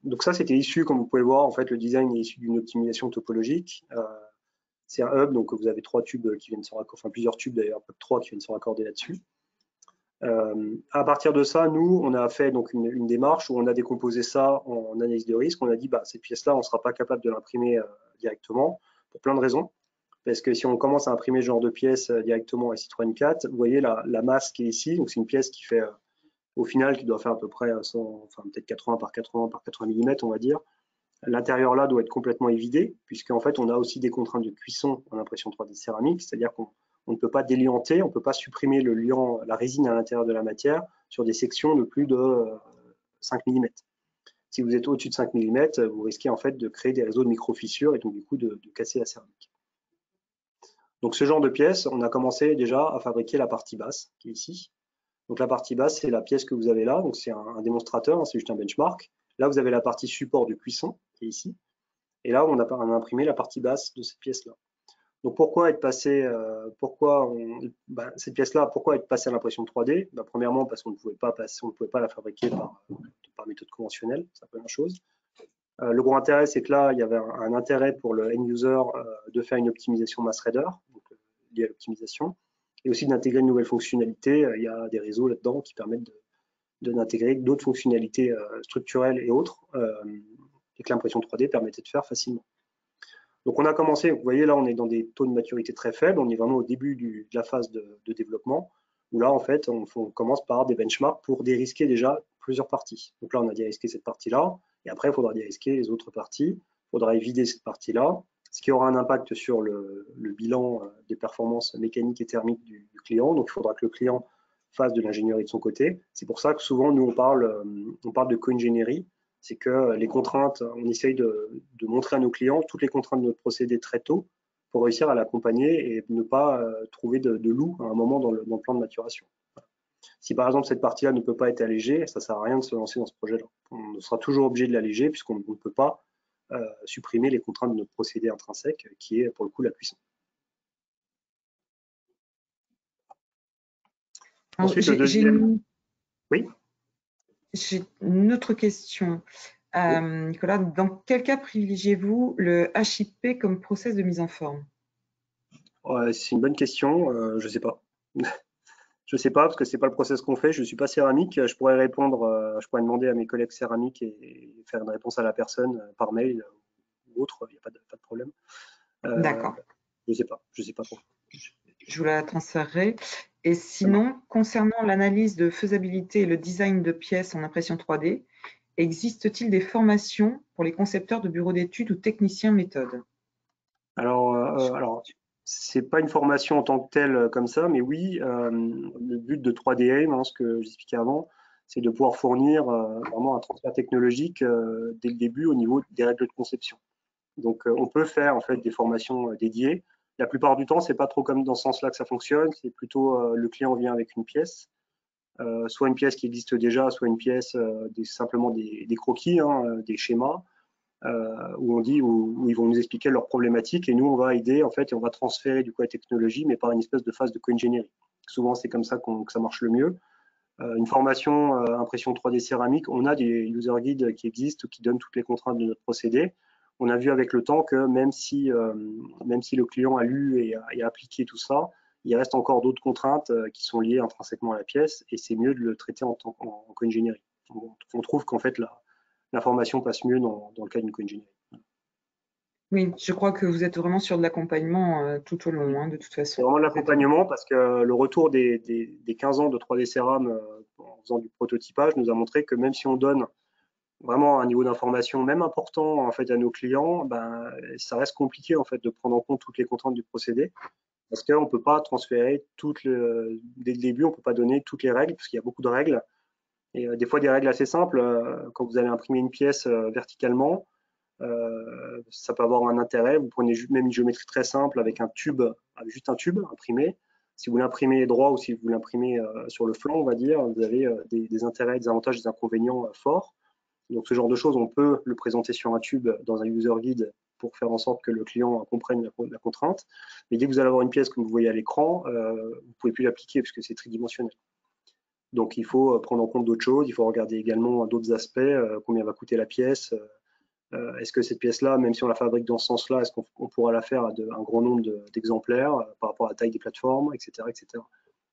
Donc ça, c'était issu, comme vous pouvez voir, en fait, le design est issu d'une optimisation topologique. C'est un hub, donc vous avez trois tubes qui viennent se raccorder, enfin plusieurs tubes d'ailleurs, trois qui viennent se raccorder là-dessus. À partir de ça, nous, on a fait donc une démarche où on a décomposé ça en analyse de risque. On a dit, bah, cette pièce-là, on ne sera pas capable de l'imprimer directement pour plein de raisons. Parce que si on commence à imprimer ce genre de pièce directement à SI3N4, vous voyez la masse qui est ici. Donc, c'est une pièce qui fait, au final, qui doit faire à peu près 100, enfin peut-être 80 par 80 par 80 mm, on va dire. L'intérieur là doit être complètement évidé, puisqu'en fait, on a aussi des contraintes de cuisson en impression 3D céramique, c'est-à-dire qu'on ne peut pas délianter, on ne peut pas supprimer le liant, la résine à l'intérieur de la matière sur des sections de plus de 5 mm. Si vous êtes au-dessus de 5 mm, vous risquez en fait de créer des réseaux de micro-fissures et donc du coup de casser la céramique. Donc ce genre de pièce, on a commencé déjà à fabriquer la partie basse, qui est ici. Donc la partie basse, c'est la pièce que vous avez là, donc c'est un démonstrateur, c'est juste un benchmark. Là, vous avez la partie support de cuisson, qui est ici. Et là, on a imprimé la partie basse de cette pièce-là. Donc pourquoi être passé, cette pièce-là, pourquoi être passé à l'impression 3D? Premièrement, parce qu'on ne pouvait pas la fabriquer par méthode conventionnelle, c'est la première chose. Le gros intérêt, c'est que là, il y avait un intérêt pour le end-user de faire une optimisation mass reader, donc liée à l'optimisation, et aussi d'intégrer une nouvelle fonctionnalité. Il y a des réseaux là-dedans qui permettent d'intégrer d'autres fonctionnalités structurelles et autres, et que l'impression 3D permettait de faire facilement. Donc on a commencé, vous voyez là, on est dans des taux de maturité très faibles, on est vraiment au début de la phase de développement, où là, en fait, on commence par des benchmarks pour dérisquer déjà plusieurs parties. Donc là, on a dérisqué cette partie-là, et après, il faudra dérisquer les autres parties, il faudra vider cette partie-là, ce qui aura un impact sur le bilan des performances mécaniques et thermiques du client. Donc il faudra que le client fasse de l'ingénierie de son côté. C'est pour ça que souvent, nous, on parle de co-ingénierie. C'est que les contraintes, on essaye de montrer à nos clients toutes les contraintes de notre procédé très tôt pour réussir à l'accompagner et ne pas trouver de loup à un moment dans le plan de maturation. Si par exemple cette partie-là ne peut pas être allégée, ça ne sert à rien de se lancer dans ce projet-là. On sera toujours obligé de l'alléger puisqu'on ne peut pas supprimer les contraintes de notre procédé intrinsèque qui est pour le coup la cuisson. Ensuite, le deuxième. Oui. J'ai une autre question. Nicolas, dans quel cas privilégiez-vous le HIP comme process de mise en forme? C'est une bonne question, je ne sais pas. Je ne sais pas parce que ce n'est pas le process qu'on fait, je ne suis pas céramique, je pourrais répondre, je pourrais demander à mes collègues céramiques et faire une réponse à la personne par mail ou autre, il n'y a pas de problème. D'accord. Je ne sais pas trop. Je vous la transférerai. Et sinon, concernant l'analyse de faisabilité et le design de pièces en impression 3D, existe-t-il des formations pour les concepteurs de bureaux d'études ou techniciens méthode? Alors c'est pas une formation en tant que telle comme ça, mais oui, le but de 3D Aim, ce que j'expliquais avant, c'est de pouvoir fournir vraiment un transfert technologique dès le début au niveau des règles de conception. Donc on peut faire en fait des formations dédiées. La plupart du temps, c'est pas trop comme dans ce sens-là que ça fonctionne. C'est plutôt le client vient avec une pièce, soit une pièce qui existe déjà, soit une pièce simplement des croquis, des schémas. Où ils vont nous expliquer leurs problématiques et nous on va aider en fait et on va transférer du coup la technologie mais par une espèce de phase de co-ingénierie. Souvent c'est comme ça que ça marche le mieux. Une formation impression 3D céramique, on a des user guides qui existent qui donnent toutes les contraintes de notre procédé. On a vu avec le temps que même si le client a lu et a appliqué tout ça, il reste encore d'autres contraintes qui sont liées intrinsèquement à la pièce et c'est mieux de le traiter en co-ingénierie. On trouve qu'en fait l'information passe mieux dans le cas d'une co-ingénierie. Oui, je crois que vous êtes vraiment sur de l'accompagnement tout au long, de toute façon. C'est vraiment de l'accompagnement parce que le retour des 15 ans de 3D Céram en faisant du prototypage nous a montré que même si on donne vraiment un niveau d'information même important en fait à nos clients, ça reste compliqué en fait de prendre en compte toutes les contraintes du procédé parce qu'on ne peut pas transférer dès le début, on ne peut pas donner toutes les règles parce qu'il y a beaucoup de règles. Et des fois, des règles assez simples, quand vous allez imprimer une pièce verticalement, ça peut avoir un intérêt. Vous prenez même une géométrie très simple avec juste un tube imprimé. Si vous l'imprimez droit ou si vous l'imprimez sur le flanc, on va dire, vous avez des intérêts, des avantages, des inconvénients forts. Donc ce genre de choses, on peut le présenter sur un tube dans un user guide pour faire en sorte que le client comprenne la contrainte. Mais dès que vous allez avoir une pièce comme vous voyez à l'écran, vous ne pouvez plus l'appliquer puisque c'est tridimensionnel. Donc il faut prendre en compte d'autres choses, il faut regarder également d'autres aspects, combien va coûter la pièce, est-ce que cette pièce-là, même si on la fabrique dans ce sens-là, est-ce qu'on pourra la faire à un grand nombre d'exemplaires par rapport à la taille des plateformes, etc. etc.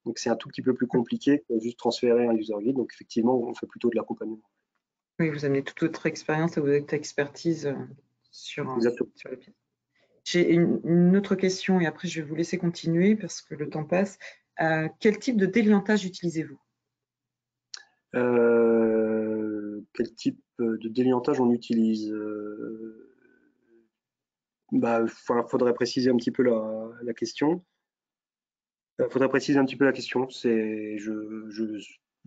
Donc c'est un tout petit peu plus compliqué que juste transférer un user guide. Donc effectivement, on fait plutôt de l'accompagnement. Oui, vous amenez toute votre expérience et votre expertise sur les pièces. J'ai une autre question et après je vais vous laisser continuer parce que le temps passe. Quel type de déliantage utilisez-vous? Quel type de déliantage on utilise? Faudrait préciser un petit peu la question. Faudrait préciser un petit peu la question.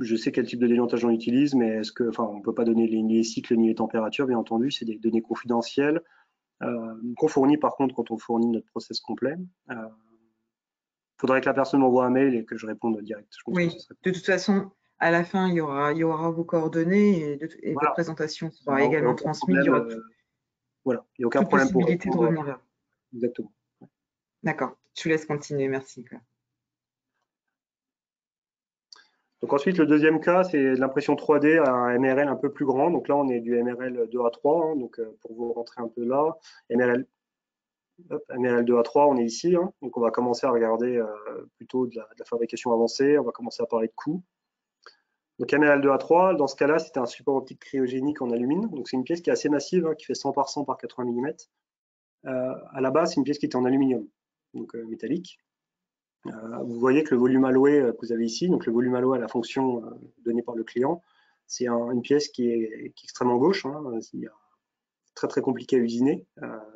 Je sais quel type de déliantage on utilise, mais est-ce que, enfin, on peut pas donner ni les cycles ni les températures, bien entendu, c'est des données confidentielles qu'on fournit par contre quand on fournit notre process complet. Faudrait que la personne m'envoie un mail et que je réponde direct. Je pense Oui, que ce serait... de toute façon, à la fin, il y aura vos coordonnées et Voilà. votre présentation Il sera n'y a également aucun transmise. Il y problème, aura voilà, il n'y a aucun toute problème pour possibilité de répondre. revenir vers vous. Exactement. D'accord, je vous laisse continuer. Merci. Donc ensuite, le deuxième cas, c'est l'impression 3D à un MRL un peu plus grand. Donc là, on est du MRL 2A3. Hein, donc pour vous rentrer un peu là, MRL 2A3, on est ici. Hein, donc on va commencer à regarder plutôt de la fabrication avancée. On va commencer à parler de coûts. Donc MRL 2A3, dans ce cas-là, c'était un support optique cryogénique en alumine. Donc c'est une pièce qui est assez massive, hein, qui fait 100 par 100 par 80 mm. À la base, c'est une pièce qui était en aluminium, donc métallique. Vous voyez que le volume alloué que vous avez ici, donc le volume alloué à la fonction donnée par le client, c'est une pièce qui est extrêmement gauche, hein, très très compliqué à usiner,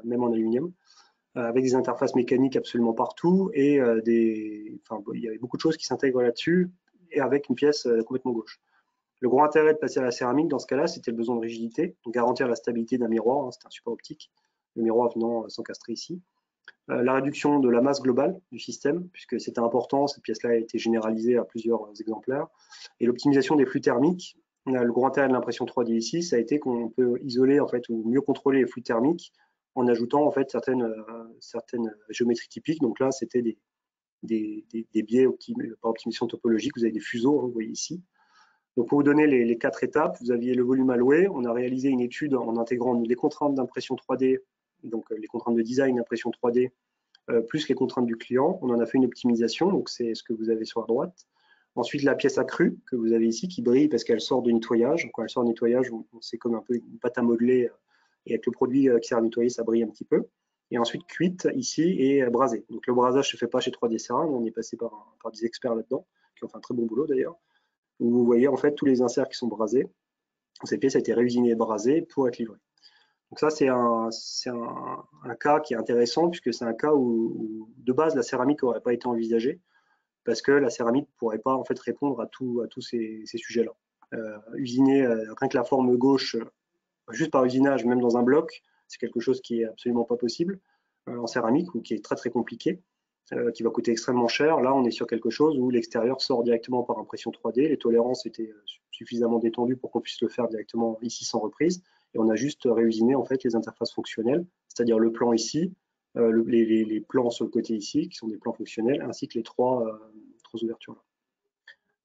même en aluminium, avec des interfaces mécaniques absolument partout et il y avait beaucoup de choses qui s'intègrent là-dessus et avec une pièce complètement gauche. Le gros intérêt de passer à la céramique dans ce cas-là, c'était le besoin de rigidité, donc garantir la stabilité d'un miroir, hein, c'est un support optique, le miroir venant s'encastrer ici. La réduction de la masse globale du système, puisque c'était important, cette pièce-là a été généralisée à plusieurs exemplaires, et l'optimisation des flux thermiques. Le gros intérêt de l'impression 3D ici, ça a été qu'on peut isoler en fait ou mieux contrôler les flux thermiques en ajoutant en fait certaines géométries typiques. Donc là, c'était des biais par optimisation topologique. Vous avez des fuseaux, hein, vous voyez ici. Donc pour vous donner les 4 étapes, vous aviez le volume alloué. On a réalisé une étude en intégrant les contraintes d'impression 3D, donc les contraintes de design d'impression 3D, plus les contraintes du client. On en a fait une optimisation, donc c'est ce que vous avez sur la droite. Ensuite, la pièce accrue que vous avez ici qui brille parce qu'elle sort de nettoyage. Quand elle sort de nettoyage, c'est comme un peu une pâte à modeler et avec le produit qui sert à nettoyer, ça brille un petit peu. Et ensuite, cuite ici et brasée. Donc le brasage ne se fait pas chez 3D Ceram, on est passé par des experts là-dedans, qui ont fait un très bon boulot d'ailleurs. Vous voyez en fait tous les inserts qui sont brasés. Cette pièce a été réusinée et brasée pour être livrée. Donc ça, c'est un cas qui est intéressant puisque c'est un cas où de base, la céramique n'aurait pas été envisagée parce que la céramique ne pourrait pas en fait répondre à tous ces sujets-là. Usiner rien que la forme gauche, juste par usinage, même dans un bloc, c'est quelque chose qui est absolument pas possible en céramique ou qui est très très compliqué, qui va coûter extrêmement cher. Là, on est sur quelque chose où l'extérieur sort directement par impression 3D. Les tolérances étaient suffisamment détendues pour qu'on puisse le faire directement ici sans reprise. Et on a juste réusiné en fait les interfaces fonctionnelles, c'est-à-dire le plan ici, les plans sur le côté ici, qui sont des plans fonctionnels, ainsi que les trois ouvertures là.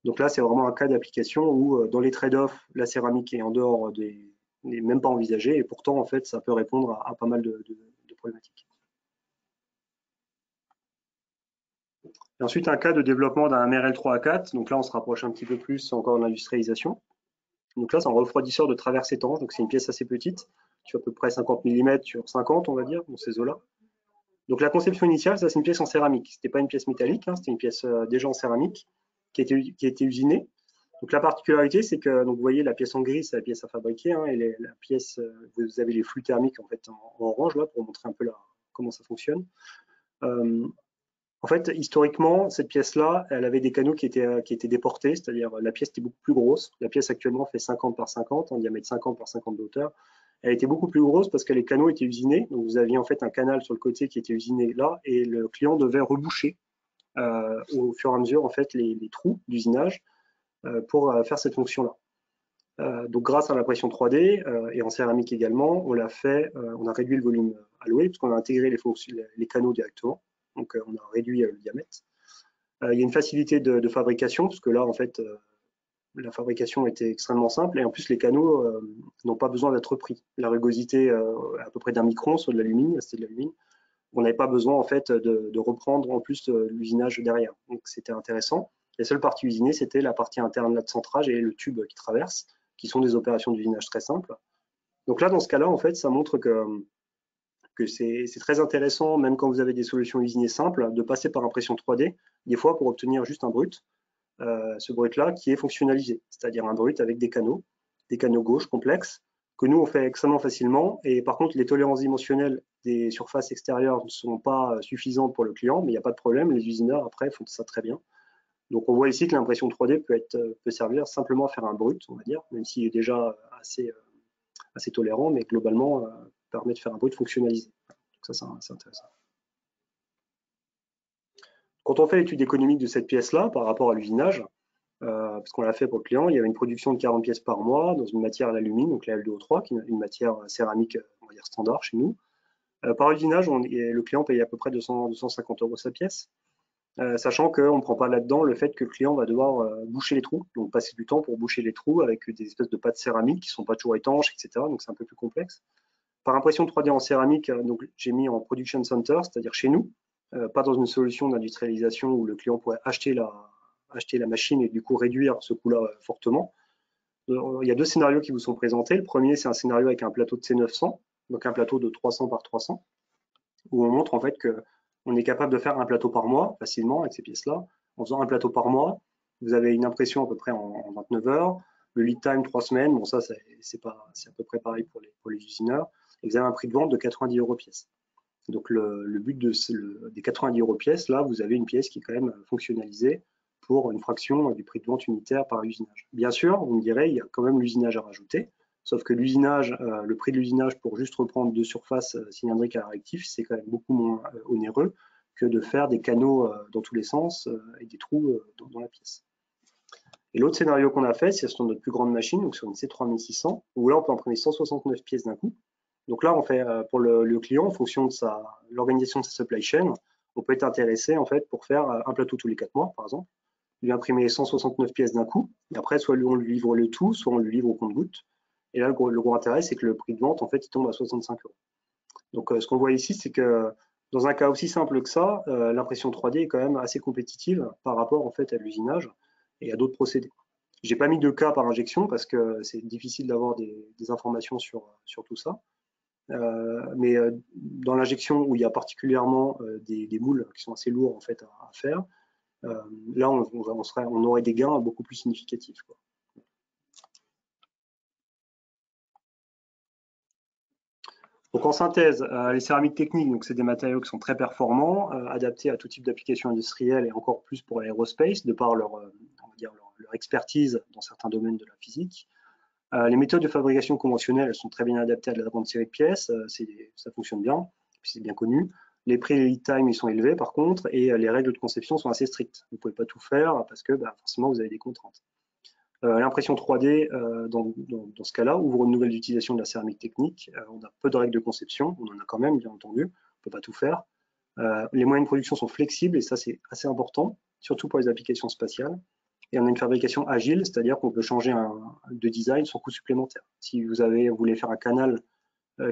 Donc là, c'est vraiment un cas d'application où dans les trade-offs, la céramique est en dehors n'est même pas envisagée, et pourtant en fait, ça peut répondre à pas mal de problématiques. Et ensuite, un cas de développement d'un MRL 3A4. Donc là, on se rapproche un petit peu plus encore de l'industrialisation. Donc là, c'est un refroidisseur de traverse étanche. Donc c'est une pièce assez petite, sur à peu près 50 mm sur 50, on va dire, dans ces eaux-là. Donc la conception initiale, ça c'est une pièce en céramique. C'était pas une pièce métallique, hein, c'était une pièce déjà en céramique qui a été usinée. Donc la particularité, c'est que donc, vous voyez la pièce en gris, c'est la pièce à fabriquer, hein, et la pièce, vous avez les flux thermiques en fait en orange là pour montrer un peu comment ça fonctionne. En fait, historiquement, cette pièce-là, elle avait des canaux qui étaient déportés, c'est-à-dire la pièce était beaucoup plus grosse. La pièce actuellement fait 50 par 50, en diamètre 50 par 50 de hauteur. Elle était beaucoup plus grosse parce que les canaux étaient usinés. Donc vous aviez en fait un canal sur le côté qui était usiné là, et le client devait reboucher au fur et à mesure en fait les trous d'usinage pour faire cette fonction-là. Donc grâce à l'impression 3D et en céramique également, on a réduit le volume alloué parce qu'on a intégré les canaux directement. Donc on a réduit le diamètre. Il y a une facilité de fabrication parce que là en fait la fabrication était extrêmement simple et en plus les canaux n'ont pas besoin d'être pris. La rugosité à peu près d'1 micron sur de l'alumine, c'était de l'alumine. On n'avait pas besoin en fait de reprendre en plus l'usinage derrière. Donc c'était intéressant. La seule partie usinée, c'était la partie interne là de centrage et le tube qui traverse, qui sont des opérations d'usinage très simples. Donc là, dans ce cas-là, en fait, ça montre que c'est très intéressant, même quand vous avez des solutions usinées simples, de passer par impression 3D, des fois pour obtenir juste un brut, ce brut-là qui est fonctionnalisé, c'est-à-dire un brut avec des canaux gauche complexes, que nous on fait extrêmement facilement. Et par contre, les tolérances dimensionnelles des surfaces extérieures ne sont pas suffisantes pour le client, mais il n'y a pas de problème, les usineurs après font ça très bien. Donc on voit ici que l'impression 3D peut servir simplement à faire un brut, on va dire, même s'il est déjà assez tolérant, mais globalement permet de faire un brut fonctionnalisé. Donc ça, c'est intéressant. Quand on fait l'étude économique de cette pièce-là par rapport à l'usinage, parce qu'on l'a fait pour le client, il y avait une production de 40 pièces par mois dans une matière à l'alumine, donc la L2O3, qui est une matière céramique, on va dire standard chez nous. Par usinage, le client paye à peu près 250 € sa pièce, sachant qu'on ne prend pas là-dedans le fait que le client va devoir boucher les trous, donc passer du temps pour boucher les trous avec des espèces de pâtes céramiques qui ne sont pas toujours étanches, etc. Donc c'est un peu plus complexe. Par impression 3D en céramique, donc j'ai mis en production center, c'est-à-dire chez nous, pas dans une solution d'industrialisation où le client pourrait acheter la machine et du coup réduire ce coût-là fortement. Il y a deux scénarios qui vous sont présentés. Le premier, c'est un scénario avec un plateau de C900, donc un plateau de 300 par 300, où on montre en fait qu'on est capable de faire un plateau par mois facilement avec ces pièces-là. En faisant un plateau par mois, vous avez une impression à peu près en 29 heures, le lead time 3 semaines, bon ça c'est à peu près pareil pour les usineurs, et vous avez un prix de vente de 90 € pièce. Donc le but des 90 € pièce, là vous avez une pièce qui est quand même fonctionnalisée pour une fraction du prix de vente unitaire par usinage. Bien sûr, vous me direz, il y a quand même l'usinage à rajouter, sauf que l'usinage, le prix de l'usinage pour juste reprendre deux surfaces cylindriques à réactif, c'est quand même beaucoup moins onéreux que de faire des canaux dans tous les sens et des trous dans la pièce. Et l'autre scénario qu'on a fait, c'est sur notre plus grande machine, donc sur une C3600, où là on peut imprimer 169 pièces d'un coup. Donc là, on fait pour le client, en fonction de l'organisation de sa supply chain, on peut être intéressé en fait pour faire un plateau tous les 4 mois, par exemple, lui imprimer 169 pièces d'un coup, et après, soit on lui livre le tout, soit on lui livre au compte-gouttes. Et là, le gros intérêt, c'est que le prix de vente, en fait, il tombe à 65 €. Donc, ce qu'on voit ici, c'est que dans un cas aussi simple que ça, l'impression 3D est quand même assez compétitive par rapport en fait à l'usinage et à d'autres procédés. J'ai pas mis de cas par injection parce que c'est difficile d'avoir des informations sur tout ça. Mais dans l'injection où il y a particulièrement des moules qui sont assez lourds en fait à faire, là on aurait des gains beaucoup plus significatifs, quoi. Donc en synthèse, les céramiques techniques, donc c'est des matériaux qui sont très performants, adaptés à tout type d'application industrielle et encore plus pour l'aérospace, de par leur expertise dans certains domaines de la physique. Les méthodes de fabrication conventionnelles, elles sont très bien adaptées à de la grande série de pièces, ça fonctionne bien, c'est bien connu. Les prix et les lead time, ils sont élevés par contre, et les règles de conception sont assez strictes. Vous ne pouvez pas tout faire parce que forcément vous avez des contraintes. L'impression 3D, dans ce cas-là, ouvre une nouvelle utilisation de la céramique technique. On a peu de règles de conception, on en a quand même, bien entendu, on ne peut pas tout faire. Les moyens de production sont flexibles, et ça c'est assez important, surtout pour les applications spatiales. Et on a une fabrication agile, c'est-à-dire qu'on peut changer de design sans coût supplémentaire. Si vous voulez faire un canal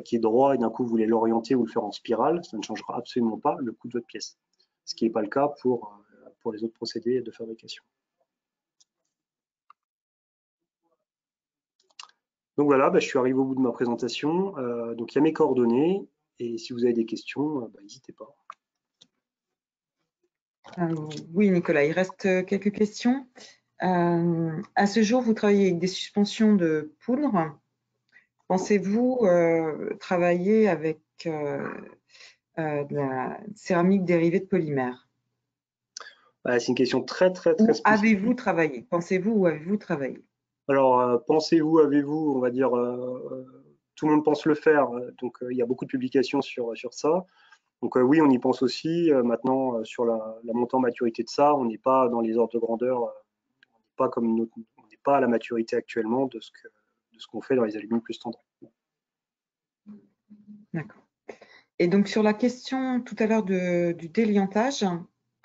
qui est droit et d'un coup vous voulez l'orienter ou le faire en spirale, ça ne changera absolument pas le coût de votre pièce. Ce qui n'est pas le cas pour les autres procédés de fabrication. Donc voilà, je suis arrivé au bout de ma présentation. Donc il y a mes coordonnées et si vous avez des questions, n'hésitez pas. Oui, Nicolas, il reste quelques questions. À ce jour, vous travaillez avec des suspensions de poudre. Pensez-vous travailler avec de la céramique dérivée de polymère? C'est une question très spécifique. Avez-vous travaillé? Pensez-vous ou avez-vous travaillé? Alors, pensez-vous, avez-vous, on va dire, tout le monde pense le faire, donc il y a beaucoup de publications sur ça. Donc oui, on y pense aussi. Maintenant, sur la montée en maturité de ça, on n'est pas dans les ordres de grandeur, on n'est pas à la maturité actuellement de ce ce qu'on fait dans les alumines plus standards. D'accord. Et donc, sur la question tout à l'heure du déliantage,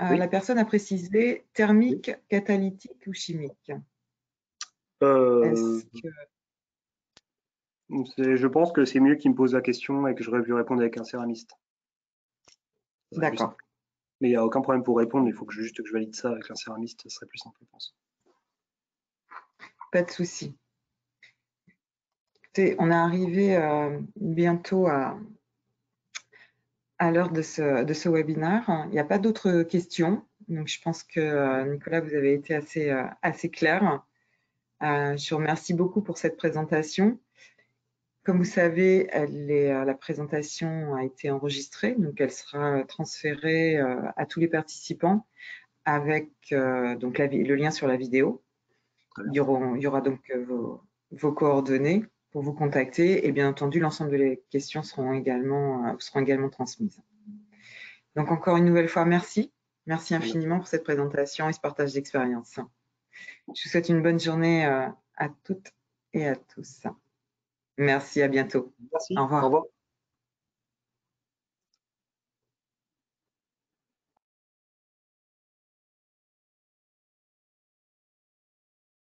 Oui. la personne a précisé thermique, catalytique ou chimique. Est-ce que... Je pense que c'est mieux qu'il me pose la question et que j'aurais pu répondre avec un céramiste. D'accord. Mais il n'y a aucun problème pour répondre, il faut que juste que je valide ça avec un céramiste, ce serait plus simple, je pense. Pas de souci. On est arrivé bientôt à l'heure de ce webinaire. Il n'y a pas d'autres questions. Donc, je pense que Nicolas, vous avez été assez clair. Je vous remercie beaucoup pour cette présentation. Comme vous savez, la présentation a été enregistrée, donc elle sera transférée à tous les participants avec donc le lien sur la vidéo. Il y aura donc vos coordonnées pour vous contacter et bien entendu, l'ensemble des questions seront également transmises. Donc encore une nouvelle fois, merci. Merci infiniment pour cette présentation et ce partage d'expérience. Je vous souhaite une bonne journée à toutes et à tous. Merci, à bientôt. Merci, au revoir. Au revoir.